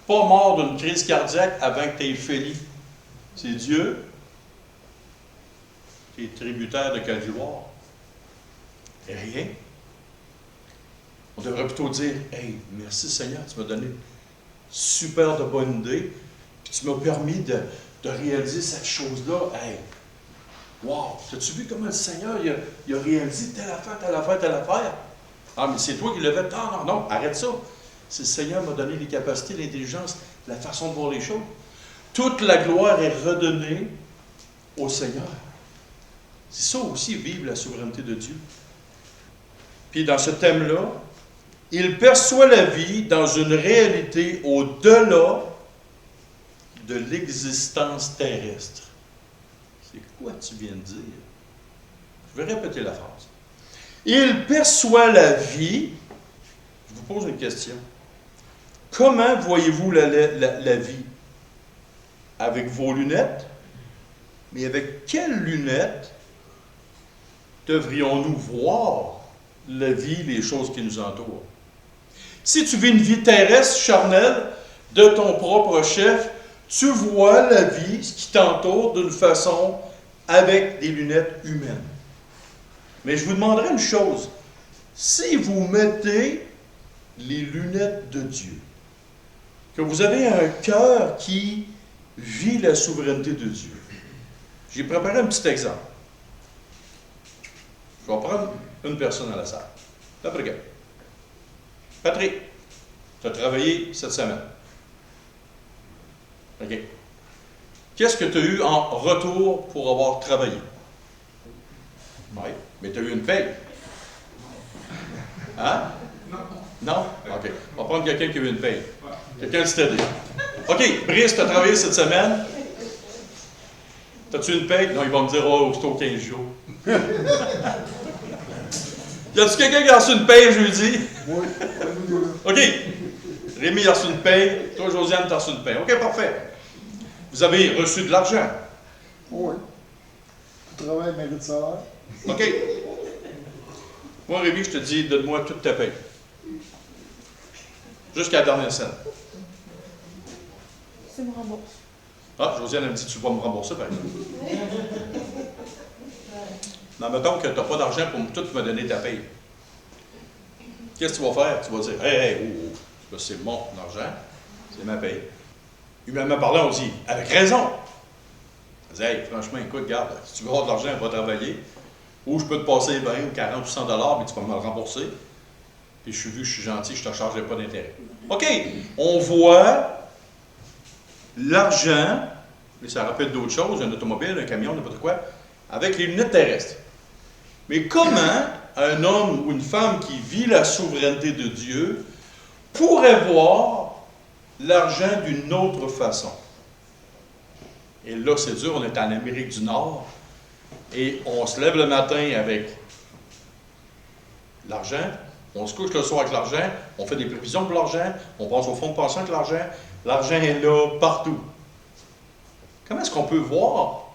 pas mort d'une crise cardiaque avant que tu aies fini? C'est Dieu. Tu es tributaire de quelle gloire? Rien. On devrait plutôt dire, hey, merci Seigneur, tu m'as donné une super de bonne idée, puis tu m'as permis de réaliser cette chose-là. Hey, wow, as-tu vu comment le Seigneur il a réalisé telle affaire, telle affaire, telle affaire? Ah, mais c'est toi qui l'as fait. Non, non, non, arrête ça. C'est le Seigneur m'a donné les capacités, l'intelligence, la façon de voir les choses. Toute la gloire est redonnée au Seigneur. C'est ça aussi, vivre la souveraineté de Dieu. Puis dans ce thème-là, il perçoit la vie dans une réalité au-delà de l'existence terrestre. C'est quoi tu viens de dire? Je vais répéter la phrase. Il perçoit la vie. Je vous pose une question. Comment voyez-vous la vie? Avec vos lunettes? Mais avec quelles lunettes devrions-nous voir la vie, les choses qui nous entourent? Si tu vis une vie terrestre, charnelle, de ton propre chef, tu vois la vie, ce qui t'entoure, d'une façon avec des lunettes humaines. Mais je vous demanderai une chose. Si vous mettez les lunettes de Dieu, que vous avez un cœur qui vit la souveraineté de Dieu, j'ai préparé un petit exemple. Je vais prendre une personne à la salle. D'après Patrick, tu as travaillé cette semaine. OK. Qu'est-ce que tu as eu en retour pour avoir travaillé? Oui, mais tu as eu une paye. Hein? Non? OK. On va prendre quelqu'un qui a eu une paye. Quelqu'un qui t'a aidé. OK, Brice, tu as travaillé cette semaine. T'as-tu une paye? Non, ils vont me dire, oh, c'est au 15 jours. Y a-tu quelqu'un qui a reçu une paye jeudi? Oui. OK. Rémi a reçu une paye. Toi, Josiane, tu as reçu une paye. OK, parfait. Vous avez reçu de l'argent. Oui. Tout travail mérite salaire. OK. Moi, Rémi, je te dis, donne-moi toute ta paye. Jusqu'à la dernière scène. Tu me rembourses. Ah, Josiane, elle me dit, tu vas me rembourser, par exemple. Non, mettons que tu n'as pas d'argent pour tout me donner ta paye. Qu'est-ce que tu vas faire? Tu vas dire, hey, oh, oh, c'est mon argent, c'est ma paye. Humainement parlant, on dit, avec raison. On dit, hey, franchement, écoute, regarde, si tu veux avoir de l'argent, va travailler. Ou je peux te passer 20 ou 40 ou 100 $, mais tu vas me le rembourser. Puis je suis gentil, je ne te chargerai pas d'intérêt. OK, on voit l'argent, mais ça rappelle d'autres choses, un automobile, un camion, n'importe quoi, avec les lunettes terrestres. Mais comment un homme ou une femme qui vit la souveraineté de Dieu pourrait voir l'argent d'une autre façon? Et là, c'est dur, on est en Amérique du Nord, et on se lève le matin avec l'argent, on se couche le soir avec l'argent, on fait des prévisions pour l'argent, on passe au fonds de pension avec l'argent est là partout. Comment est-ce qu'on peut voir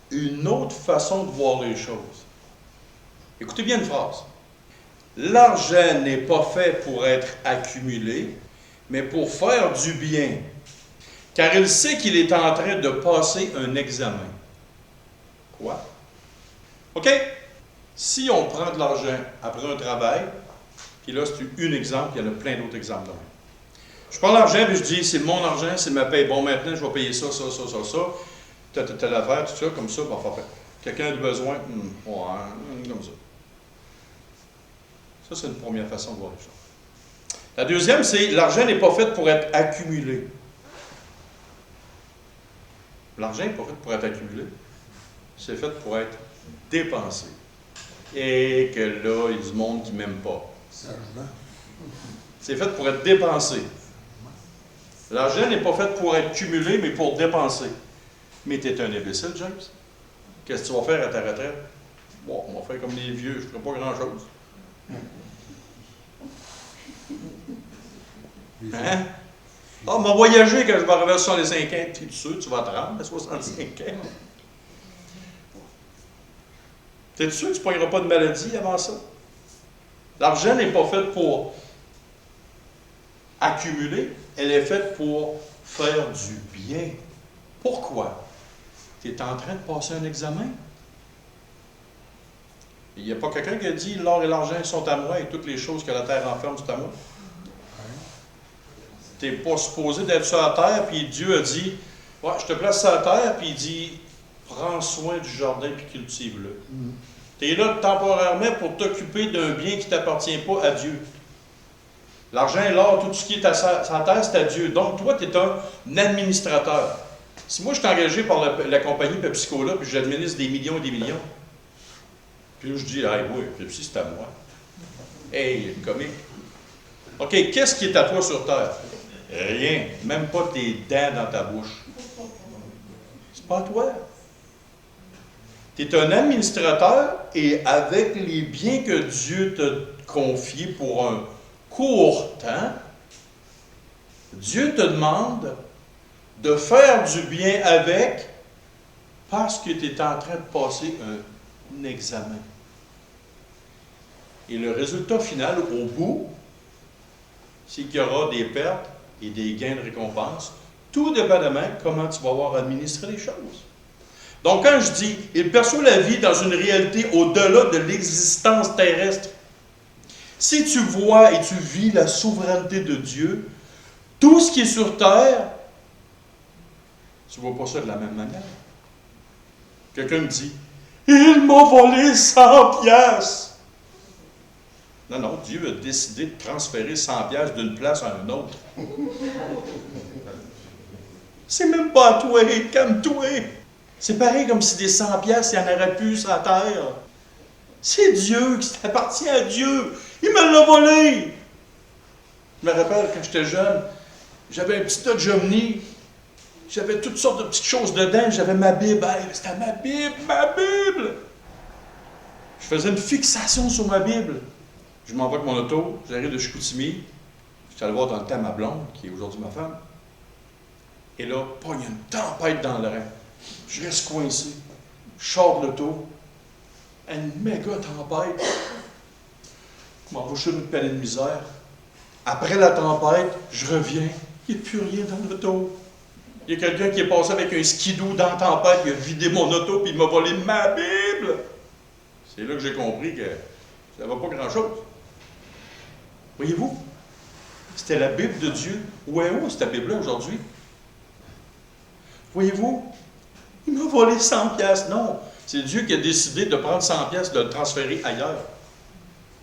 une autre façon de voir les choses? Écoutez bien une phrase. L'argent n'est pas fait pour être accumulé, mais pour faire du bien, car il sait qu'il est en train de passer un examen. Quoi? OK? Si on prend de l'argent après un travail, puis là, c'est un exemple, il y en a plein d'autres exemples. Là. Je prends l'argent, puis je dis, c'est mon argent, c'est ma paye. Bon, maintenant, je vais payer ça, telle affaire, tout ça, comme ça, bon, parfait. Quelqu'un a besoin, comme ça. Ça, c'est une première façon de voir les choses. La deuxième, c'est l'argent n'est pas fait pour être accumulé. L'argent n'est pas fait pour être accumulé. C'est fait pour être dépensé. Et que là, il y a du monde qui ne m'aime pas. C'est fait pour être dépensé. L'argent n'est pas fait pour être cumulé, mais pour dépenser. Mais tu es un imbécile, James. Qu'est-ce que tu vas faire à ta retraite? Bon, on va faire comme les vieux, je ne ferai pas grand-chose. Hein? Ah, on m'a voyagé quand je vais arriver à 65 ans. Tu es sûr que tu vas te rendre à 65 ans? T'es sûr que tu ne pogneras pas de maladie avant ça? L'argent n'est pas fait pour accumuler, elle est faite pour faire du bien. Pourquoi? Tu es en train de passer un examen? Il n'y a pas quelqu'un qui a dit « L'or et l'argent sont à moi et toutes les choses que la terre enferme sont à moi ». Tu n'es pas supposé d'être sur la terre, puis Dieu a dit « Ouais, je te place sur la terre », puis il dit « Prends soin du jardin puis cultive-le ». Tu es là temporairement pour t'occuper d'un bien qui ne t'appartient pas à Dieu. L'argent et l'or, tout ce qui est à sa terre, c'est à Dieu. Donc, toi, tu es un administrateur. Si moi, je suis engagé par la compagnie PepsiCo-là, puis j'administre des millions et des millions, puis là, je dis, hey, oui, Pepsi, c'est à moi. Hey, comique. OK, qu'est-ce qui est à toi sur terre? Rien. Même pas tes dents dans ta bouche. C'est pas à toi. Tu es un administrateur et avec les biens que Dieu t'a confiés pour un court temps, Dieu te demande de faire du bien avec parce que tu es en train de passer un examen. Et le résultat final, au bout, c'est qu'il y aura des pertes et des gains de récompense, tout dépendamment de comment tu vas avoir administré les choses. Donc, quand je dis, il perçoit la vie dans une réalité au-delà de l'existence terrestre, si tu vois et tu vis la souveraineté de Dieu, tout ce qui est sur terre, tu ne vois pas ça de la même manière. Quelqu'un me dit, il m'a volé 100 piastres. Non, non, Dieu a décidé de transférer 100 piastres d'une place à une autre. C'est même pas à toi, calme-toi. C'est pareil comme si des 100 piastres, il n'y en aurait plus sur la terre. C'est Dieu, qui appartient à Dieu. Il me l'a volé. Je me rappelle, quand j'étais jeune, j'avais un petit Dodge Omni. J'avais toutes sortes de petites choses dedans. J'avais ma Bible. Hey, c'était ma Bible, ma Bible. Je faisais une fixation sur ma Bible. Je m'en vais avec mon auto. J'arrive de Chicoutimi. Je suis allé voir dans le temps ma blonde, qui est aujourd'hui ma femme. Et là, il y a une tempête dans le rang. Je reste coincé. Je sors de l'auto. Une méga tempête. Je m'en vais sur une pelle de misère. Après la tempête, je reviens. Il n'y a plus rien dans l'auto. Il y a quelqu'un qui est passé avec un skidoo dans la tempête, il a vidé mon auto, puis il m'a volé ma Bible. C'est là que j'ai compris que ça ne va pas grand-chose. Voyez-vous? C'était la Bible de Dieu. Où est cette Bible-là aujourd'hui? Voyez-vous? Il m'a volé 100 piastres. Non, c'est Dieu qui a décidé de prendre 100 piastres, de le transférer ailleurs.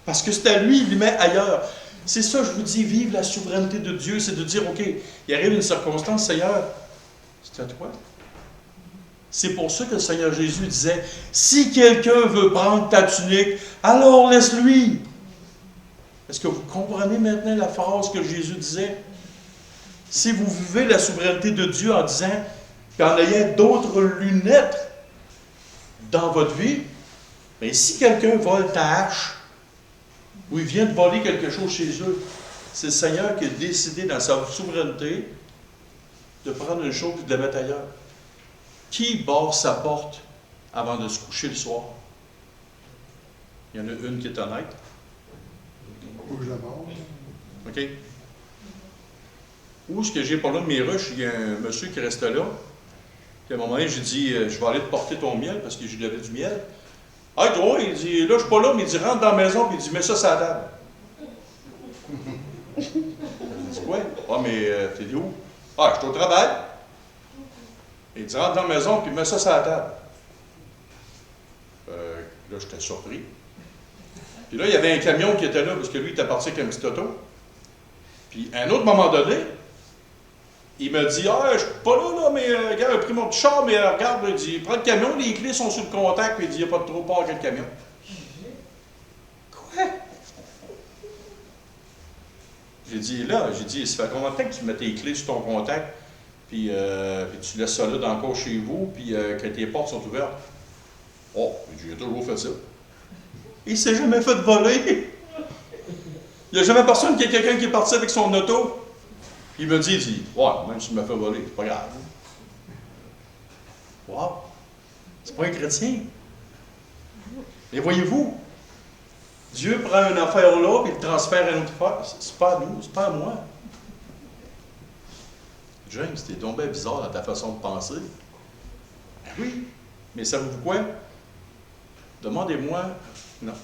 Parce que c'est à lui, il le met ailleurs. C'est ça, je vous dis, vivre la souveraineté de Dieu, c'est de dire, OK, il arrive une circonstance, Seigneur, c'est à toi. C'est pour ça que le Seigneur Jésus disait, si quelqu'un veut prendre ta tunique, alors laisse-lui. Est-ce que vous comprenez maintenant la phrase que Jésus disait? Si vous vivez la souveraineté de Dieu en disant, qu'en ayant d'autres lunettes dans votre vie, bien, si quelqu'un vole ta hache, ou il vient de voler quelque chose chez eux, c'est le Seigneur qui a décidé dans sa souveraineté de prendre une chose et de la mettre ailleurs. Qui barre sa porte avant de se coucher le soir? Il y en a une qui est honnête. Où je la barre. OK? Où est-ce que j'ai pas là de mes ruches? Il y a un monsieur qui reste là. Puis à un moment donné, j'ai dit, je vais aller te porter ton miel parce que j'ai levé du miel. Ah, toi, il dit, là, je suis pas là, mais il dit, rentre dans la maison, puis il dit, mets ça sur la table. J'ai dit, quoi? Ah, mais t'es où? Ah, je suis au travail. Il dit, rentre dans la maison, puis mets ça sur la table. Là, j'étais surpris. Puis là, il y avait un camion qui était là, parce que lui, il était parti avec un petit auto. Puis à un autre moment donné, il me dit, ah, je suis pas là, mais regarde, il a pris mon petit char, mais regarde, il dit, prends le camion, les clés sont sur le contact, puis il dit, il n'y a pas de trop peur que le camion. Quoi? J'ai dit, ça fait combien de temps que tu mets tes clés sur ton contact, puis tu laisses ça là encore chez vous, puis que tes portes sont ouvertes? Oh, j'ai toujours fait ça. Il s'est jamais fait voler. Il n'y a jamais personne qui a quelqu'un qui est parti avec son auto. Puis il me dit, ouais, même si tu me fait voler, c'est pas grave. Wow! C'est pas un chrétien. Mais voyez-vous, Dieu prend une affaire là et le transfère à une autre affaire. C'est pas à nous, c'est pas à moi. James, t'es tombé bizarre dans ta façon de penser. Ben oui, mais savez-vous quoi? Demandez-moi, non.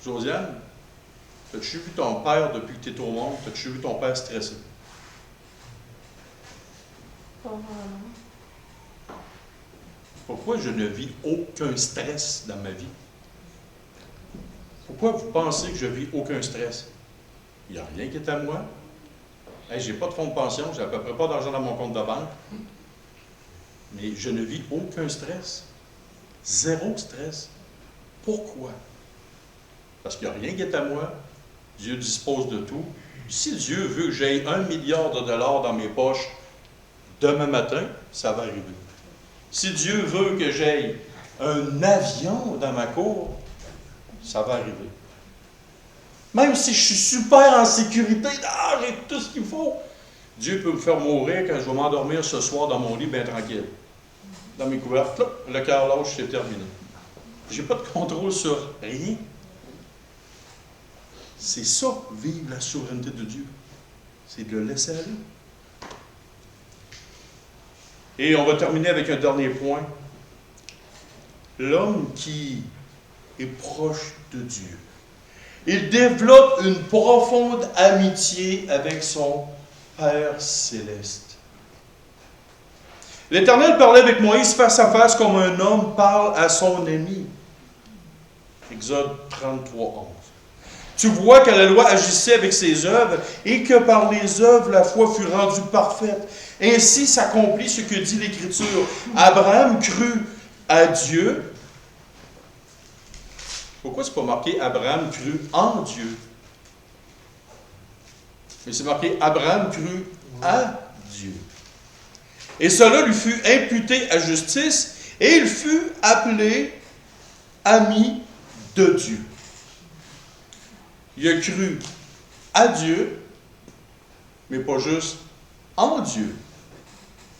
Josiane, as-tu vu ton père depuis que tu es au monde? As-tu vu ton père stressé? Pas vraiment. Pourquoi je ne vis aucun stress dans ma vie? Pourquoi vous pensez que je vis aucun stress? Il n'y a rien qui est à moi. Hey, je n'ai pas de fonds de pension, je n'ai à peu près pas d'argent dans mon compte de banque. Mais je ne vis aucun stress. Zéro stress. Pourquoi? Parce qu'il n'y a rien qui est à moi. Dieu dispose de tout. Si Dieu veut que j'aie 1 milliard de dollars dans mes poches demain matin, ça va arriver. Si Dieu veut que j'aie un avion dans ma cour, ça va arriver. Même si je suis super en sécurité, j'ai tout ce qu'il faut, Dieu peut me faire mourir quand je vais m'endormir ce soir dans mon lit bien tranquille. Dans mes couvertes, là, le cœur lâche, c'est terminé. Je n'ai pas de contrôle sur rien. C'est ça, vivre la souveraineté de Dieu. C'est de le laisser aller. Et on va terminer avec un dernier point. L'homme qui est proche de Dieu. Il développe une profonde amitié avec son Père céleste. L'Éternel parlait avec Moïse face à face comme un homme parle à son ami. Exode 33, 11. Tu vois que la loi agissait avec ses œuvres et que par les œuvres la foi fut rendue parfaite. Ainsi s'accomplit ce que dit l'Écriture. Abraham crut à Dieu. Pourquoi c'est pas marqué Abraham crut en Dieu? Mais c'est marqué Abraham crut à Dieu. Et cela lui fut imputé à justice et il fut appelé ami de Dieu. Il a cru à Dieu, mais pas juste en Dieu.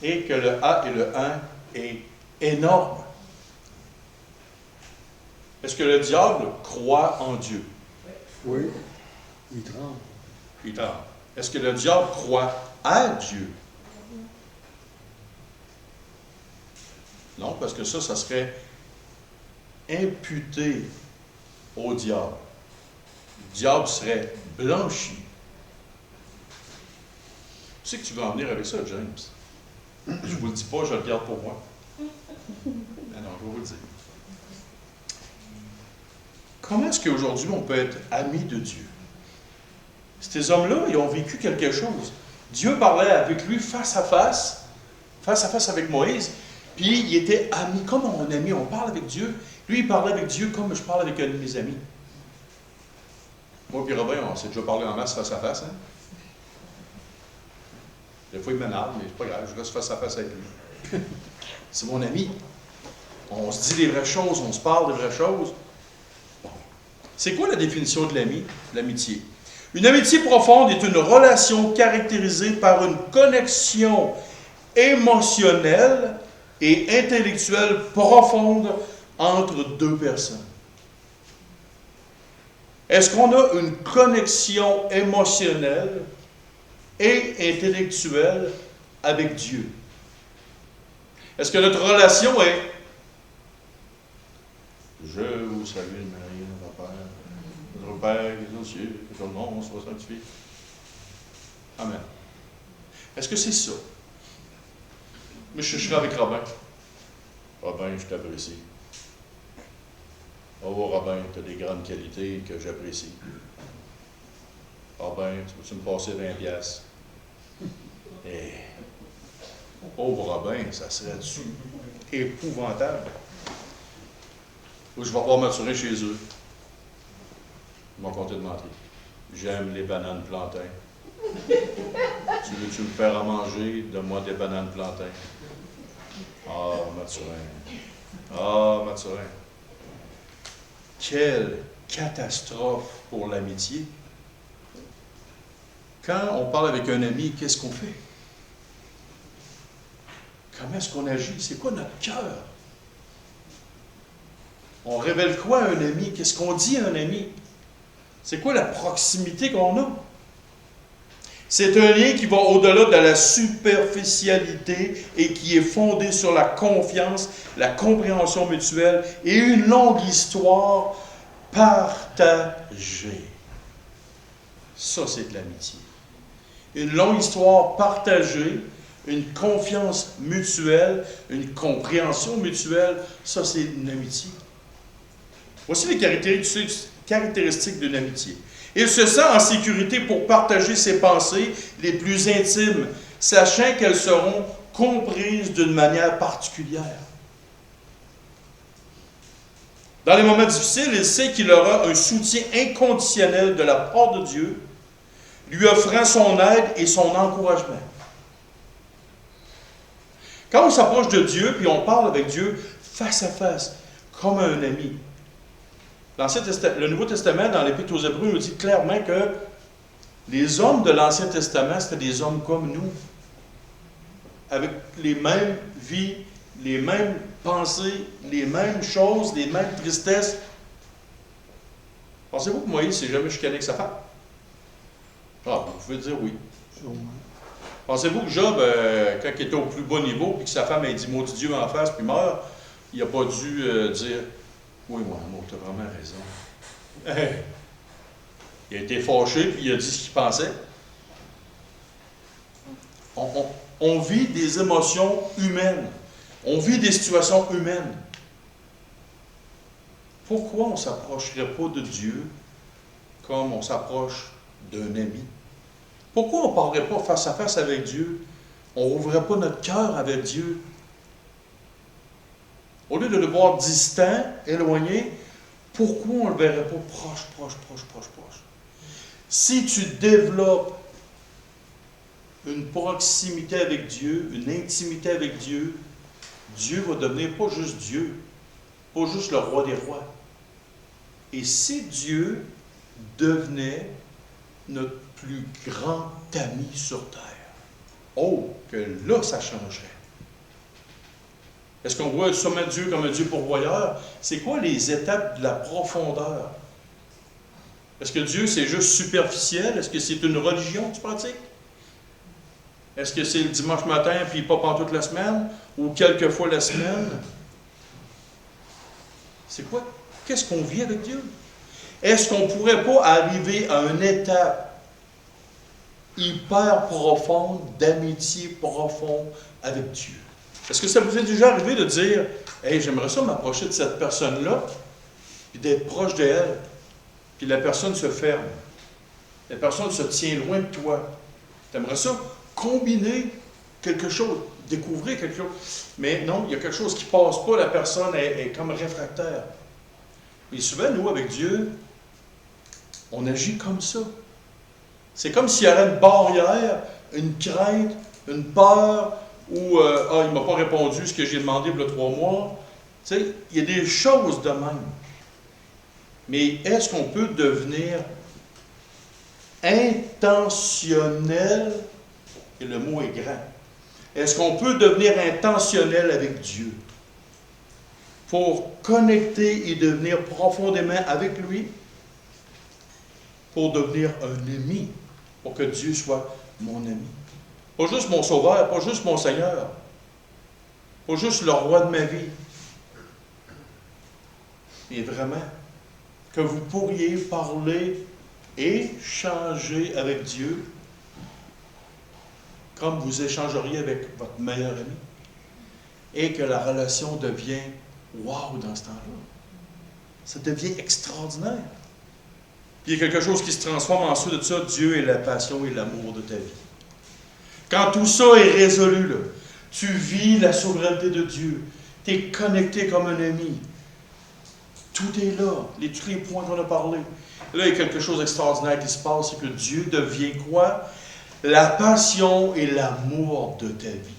Et que le A et le 1 est énorme. Est-ce que le diable croit en Dieu? Oui, il tremble. Il tremble. Est-ce que le diable croit à Dieu? Non, parce que ça serait imputé au diable. Le diable serait blanchi. Tu sais que tu veux en venir avec ça, James? Je ne vous le dis pas, je le garde pour moi. Mais non, je vais vous le dire. Comment est-ce qu'aujourd'hui on peut être ami de Dieu? Ces hommes-là, ils ont vécu quelque chose. Dieu parlait avec lui face à face avec Moïse, puis il était ami, comme un ami, on parle avec Dieu. Lui, il parlait avec Dieu comme je parle avec un de mes amis. Moi et Robin, on s'est déjà parlé en masse face à face. Hein? Des fois, il m'énerve, mais c'est pas grave, je reste face à face avec lui. C'est mon ami. On se dit les vraies choses, on se parle des vraies choses. Bon. C'est quoi la définition de l'amitié? Une amitié profonde est une relation caractérisée par une connexion émotionnelle et intellectuelle profonde entre deux personnes. Est-ce qu'on a une connexion émotionnelle et intellectuelle avec Dieu? Est-ce que notre relation est « Je vous salue Marie, notre Père, notre Père qui est aux cieux, que ton nom soit sanctifié. » Amen. Est-ce que c'est ça? Mais je serai avec Robin. Robin, je t'apprécie. Oh, Robin, tu as des grandes qualités que j'apprécie. Robin, tu peux-tu me passer 20$? Eh, pauvre Robin, ça serait-tu épouvantable? Ou je vais pouvoir m'assurer chez eux. Ils m'ont compté de mentir. J'aime les bananes plantains. Tu veux-tu me faire à manger? Donne-moi des bananes plantains. Ah, Mathurin. Ah, Mathurin. Quelle catastrophe pour l'amitié. Quand on parle avec un ami, qu'est-ce qu'on fait? Comment est-ce qu'on agit? C'est quoi notre cœur? On révèle quoi à un ami? Qu'est-ce qu'on dit à un ami? C'est quoi la proximité qu'on a? C'est un lien qui va au-delà de la superficialité et qui est fondé sur la confiance, la compréhension mutuelle et une longue histoire partagée. Ça, c'est de l'amitié. Une longue histoire partagée, une confiance mutuelle, une compréhension mutuelle, ça, c'est une amitié. Voici les caractéristiques d'une amitié. Il se sent en sécurité pour partager ses pensées les plus intimes, sachant qu'elles seront comprises d'une manière particulière. Dans les moments difficiles, il sait qu'il aura un soutien inconditionnel de la part de Dieu, lui offrant son aide et son encouragement. Quand on s'approche de Dieu, puis on parle avec Dieu face à face, comme un ami, le Nouveau Testament, dans l'Épître aux Hébreux, nous dit clairement que les hommes de l'Ancien Testament, c'était des hommes comme nous, avec les mêmes vies, les mêmes pensées, les mêmes choses, les mêmes tristesses. Pensez-vous que Moïse s'est jamais chicané avec sa femme? Ah, vous pouvez dire oui. Pensez-vous que Job, quand il était au plus bas niveau, puis que sa femme a dit « Maudit Dieu en face », puis meurt, il n'a pas dû dire « Oui, mon amour, tu as vraiment raison. Hey. » Il a été fâché, puis il a dit ce qu'il pensait. On vit des émotions humaines. On vit des situations humaines. Pourquoi on ne s'approcherait pas de Dieu comme on s'approche d'un ami? Pourquoi on ne parlerait pas face à face avec Dieu? On n'ouvrirait pas notre cœur avec Dieu? Au lieu de le voir distant, éloigné, pourquoi on ne le verrait pas proche? Si tu développes une proximité avec Dieu, une intimité avec Dieu, Dieu va devenir pas juste Dieu, pas juste le roi des rois. Et si Dieu devenait notre plus grand ami sur terre, oh, que là, ça changerait. Est-ce qu'on voit seulement Dieu comme un Dieu pourvoyeur? C'est quoi les étapes de la profondeur? Est-ce que Dieu, c'est juste superficiel? Est-ce que c'est une religion que tu pratiques? Est-ce que c'est le dimanche matin, puis pas pendant toute la semaine? Ou quelques fois la semaine? C'est quoi? Qu'est-ce qu'on vit avec Dieu? Est-ce qu'on ne pourrait pas arriver à une étape hyper profonde, d'amitié profonde avec Dieu? Est-ce que ça vous est déjà arrivé de dire « Hey, j'aimerais ça m'approcher de cette personne-là, puis d'être proche d'elle, puis la personne se ferme. La personne se tient loin de toi. Tu aimerais ça combiner quelque chose, découvrir quelque chose. Mais non, il y a quelque chose qui ne passe pas, la personne est comme réfractaire. Et souvent, nous, avec Dieu, on agit comme ça. C'est comme s'il y avait une barrière, une crainte, une peur, ou il ne m'a pas répondu ce que j'ai demandé il y a 3 mois. Tu sais, il y a des choses de même. Mais est-ce qu'on peut devenir intentionnel? Et le mot est grand. Est-ce qu'on peut devenir intentionnel avec Dieu pour connecter et devenir profondément avec lui, pour devenir un ami, pour que Dieu soit mon ami? Pas juste mon sauveur, pas juste mon Seigneur, pas juste le roi de ma vie, mais vraiment que vous pourriez parler, échanger avec Dieu comme vous échangeriez avec votre meilleur ami, et que la relation devient wow dans ce temps-là. Ça devient extraordinaire. Puis il y a quelque chose qui se transforme ensuite de ça, Dieu est la passion et l'amour de ta vie. Quand tout ça est résolu, là, tu vis la souveraineté de Dieu, tu es connecté comme un ami. Tout est là, tous les points qu'on a parlé. Là, il y a quelque chose d'extraordinaire qui se passe, c'est que Dieu devient quoi? La passion et l'amour de ta vie.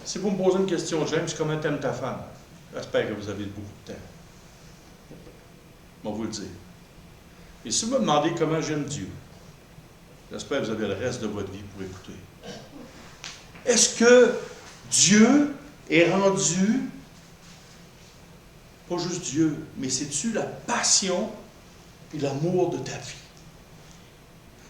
Si vous me posez une question, James, comment t'aimes ta femme? J'espère que vous avez beaucoup de temps. Je vais vous le dire. Et si vous me demandez comment j'aime Dieu, j'espère que vous avez le reste de votre vie pour écouter. Est-ce que Dieu est rendu, pas juste Dieu, mais c'est-tu la passion et l'amour de ta vie?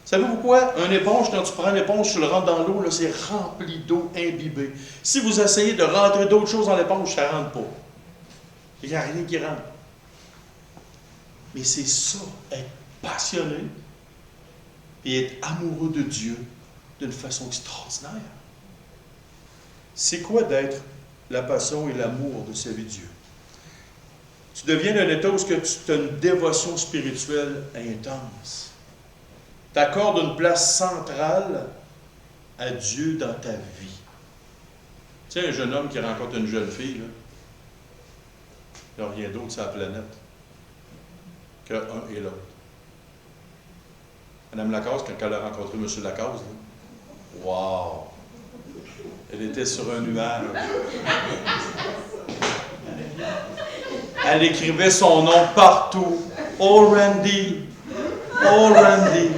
Savez-vous quoi? Une éponge, quand tu prends une éponge, tu le rentres dans l'eau, là, c'est rempli d'eau imbibée. Si vous essayez de rentrer d'autres choses dans l'éponge, ça ne rentre pas. Il n'y a rien qui rentre. Mais c'est ça, être passionné et être amoureux de Dieu d'une façon extraordinaire. C'est quoi d'être la passion et l'amour de servir Dieu? Tu deviens d'un état où tu as une dévotion spirituelle intense. Tu accordes une place centrale à Dieu dans ta vie. Tu sais, un jeune homme qui rencontre une jeune fille, là, il n'y a rien d'autre sur la planète qu'un et l'autre. Madame Lacasse, quand elle a rencontré M. Lacasse, là, wow! Elle était sur un nuage. Elle écrivait son nom partout. Oh Randy! Oh Randy!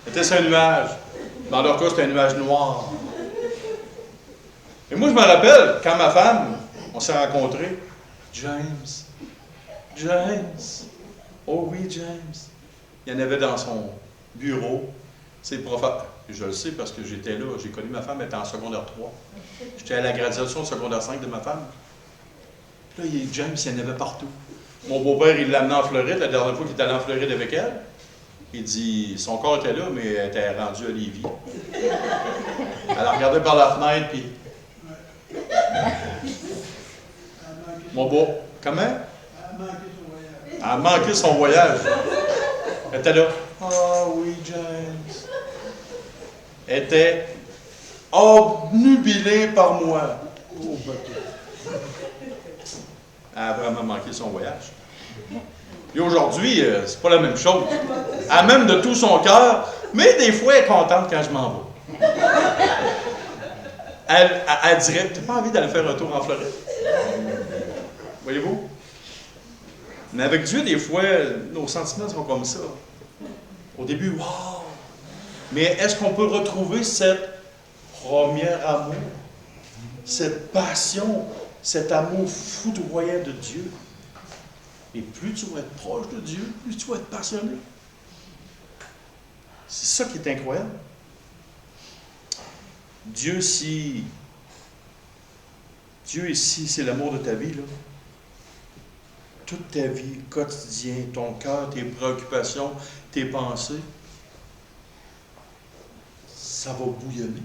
C'était sur un nuage. Dans leur cas, c'était un nuage noir. Et moi, je me rappelle, quand ma femme, on s'est rencontrés, James, oh oui, James. Il y en avait dans son bureau. C'est professeur. Je le sais parce que j'étais là. J'ai connu ma femme, elle était en secondaire 3. J'étais à la graduation de secondaire 5 de ma femme. Là, James, il y en avait partout. Mon beau-père, il l'a amené en Floride, la dernière fois qu'il est allé en Floride avec elle. Il dit, son corps était là, mais elle était rendue à Lévis. Elle a regardé par la fenêtre, puis... Mon beau... Comment? Elle a manqué son voyage. Elle était là. Ah oui, James. Elle était obnubilée par moi. Oh, elle a vraiment manqué son voyage. Et aujourd'hui, c'est pas la même chose. Elle m'aime de tout son cœur, mais des fois, elle est contente quand je m'en vais. Elle dirait, t'as pas envie d'aller faire un tour en Floride? Voyez-vous? Mais avec Dieu, des fois, nos sentiments sont comme ça. Au début, wow! Mais est-ce qu'on peut retrouver cette premier amour, cette passion, cet amour foudroyant de Dieu? Et plus tu vas être proche de Dieu, plus tu vas être passionné. C'est ça qui est incroyable. Dieu, ici, c'est l'amour de ta vie, là. Toute ta vie, quotidien, ton cœur, tes préoccupations, tes pensées, ça va bouillonner.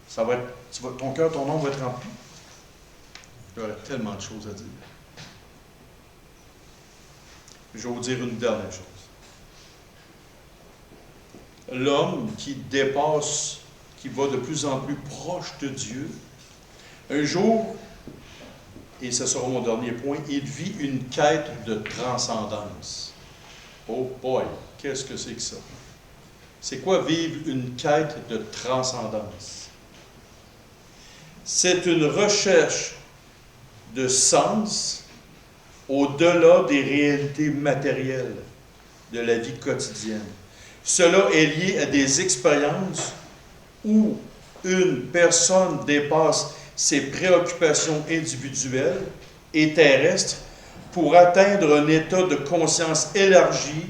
Ça va être, ton cœur, ton âme va être rempli. Il y aurait tellement de choses à dire. Je vais vous dire une dernière chose. L'homme qui dépasse, qui va de plus en plus proche de Dieu, un jour, et ce sera mon dernier point, il vit une quête de transcendance. Oh boy, qu'est-ce que c'est que ça? C'est quoi vivre une quête de transcendance? C'est une recherche de sens au-delà des réalités matérielles de la vie quotidienne. Cela est lié à des expériences où une personne dépasse ses préoccupations individuelles et terrestres pour atteindre un état de conscience élargi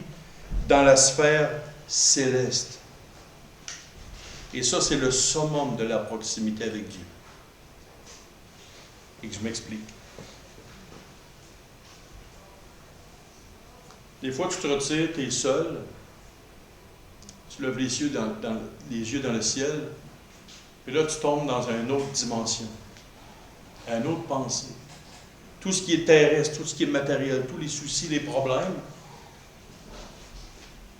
dans la sphère céleste. Et ça, c'est le summum de la proximité avec Dieu. Et que je m'explique. Des fois, tu te retires, tu es seul, tu lèves les yeux dans le ciel, et là, tu tombes dans une autre dimension, une autre pensée. Tout ce qui est terrestre, tout ce qui est matériel, tous les soucis, les problèmes.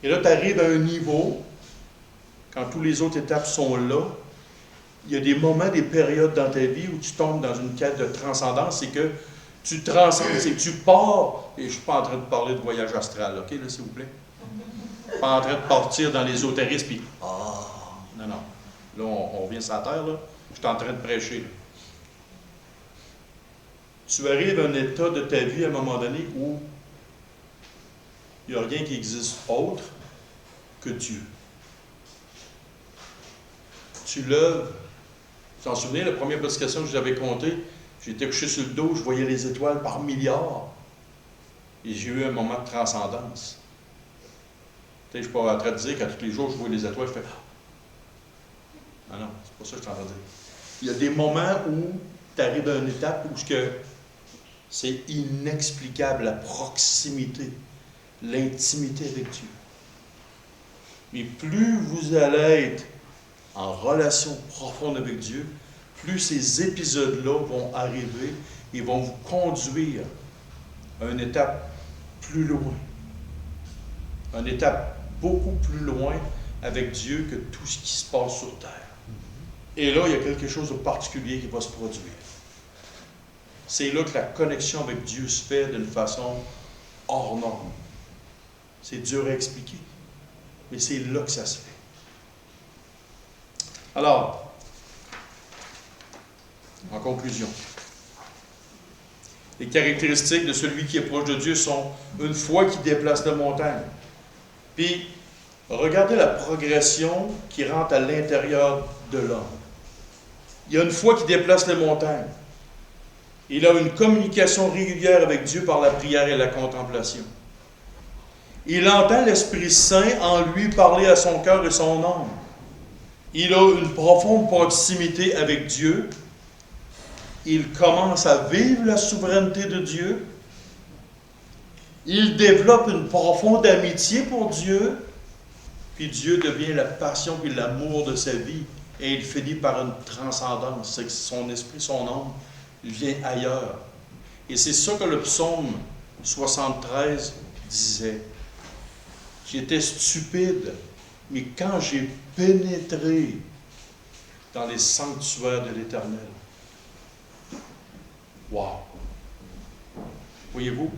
Et là, tu arrives à un niveau, quand toutes les autres étapes sont là, il y a des moments, des périodes dans ta vie où tu tombes dans une quête de transcendance, c'est que tu transcendes, c'est que tu pars, et je ne suis pas en train de parler de voyage astral, OK, là, s'il vous plaît? Je ne suis pas en train de partir dans l'ésotérisme, puis non, non. Là, on revient sur la terre, là. Je suis en train de prêcher, là. Tu arrives à un état de ta vie à un moment donné où il n'y a rien qui existe autre que Dieu. Tu lèves. Vous vous en souvenez, la première prédication que je vous avais contée, j'étais couché sur le dos, je voyais les étoiles par milliards. Et j'ai eu un moment de transcendance. Tu sais, je ne suis pas en train de dire qu'à tous les jours, je vois les étoiles, je fais ah non, c'est pas ça que je suis en train de dire. Il y a des moments où tu arrives à une étape où c'est inexplicable, la proximité, l'intimité avec Dieu. Mais plus vous allez être en relation profonde avec Dieu, plus ces épisodes-là vont arriver et vont vous conduire à une étape plus loin. Une étape beaucoup plus loin avec Dieu que tout ce qui se passe sur terre. Et là, il y a quelque chose de particulier qui va se produire. C'est là que la connexion avec Dieu se fait d'une façon hors norme. C'est dur à expliquer, mais c'est là que ça se fait. Alors, en conclusion, les caractéristiques de celui qui est proche de Dieu sont une foi qui déplace la montagne. Puis, regardez la progression qui rentre à l'intérieur de l'homme. Il y a une foi qui déplace les montagnes. Il a une communication régulière avec Dieu par la prière et la contemplation. Il entend l'Esprit Saint en lui parler à son cœur et son âme. Il a une profonde proximité avec Dieu. Il commence à vivre la souveraineté de Dieu. Il développe une profonde amitié pour Dieu. Puis Dieu devient la passion et l'amour de sa vie. Et il finit par une transcendance. C'est que son esprit, son âme, vient ailleurs. Et c'est ça que le psaume 73 disait. J'étais stupide, mais quand j'ai pénétré dans les sanctuaires de l'Éternel, wow! Voyez-vous?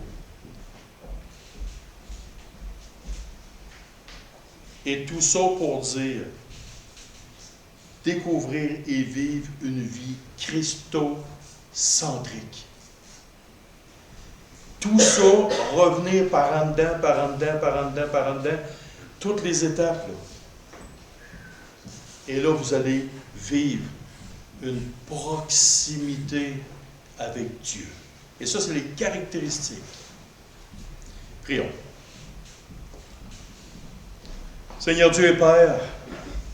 Et tout ça pour dire, découvrir et vivre une vie christocentrique. Tout ça, revenir par en dedans, par en dedans, par en dedans, par en dedans, toutes les étapes. Là. Et là, vous allez vivre une proximité avec Dieu. Et ça, c'est les caractéristiques. Prions. Seigneur Dieu et Père,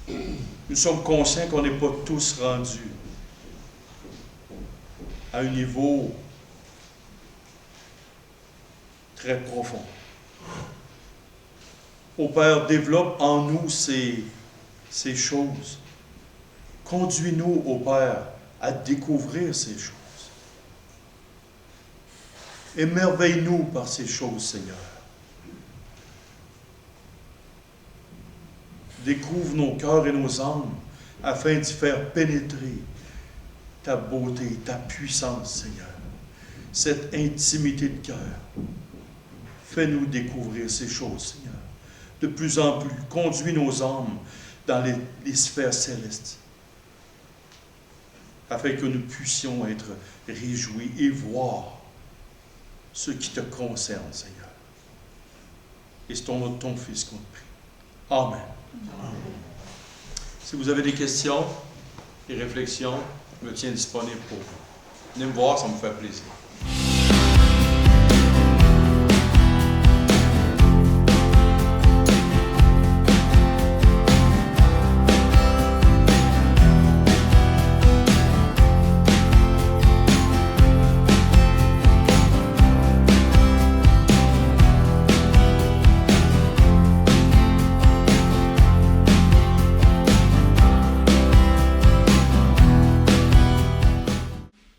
nous sommes conscients qu'on n'est pas tous rendus à un niveau très profond. Ô Père, développe en nous ces choses. Conduis-nous, ô Père, à découvrir ces choses. Émerveille-nous par ces choses, Seigneur. Découvre nos cœurs et nos âmes afin d'y faire pénétrer ta beauté, ta puissance, Seigneur. Cette intimité de cœur. Fais-nous découvrir ces choses, Seigneur. De plus en plus, conduis nos âmes dans les sphères célestes, afin que nous puissions être réjouis et voir ce qui te concerne, Seigneur. Et c'est au nom de ton Fils qu'on te prie. Amen. Amen. Si vous avez des questions, des réflexions, je me tiens disponible pour vous. Venez me voir, ça me fait plaisir.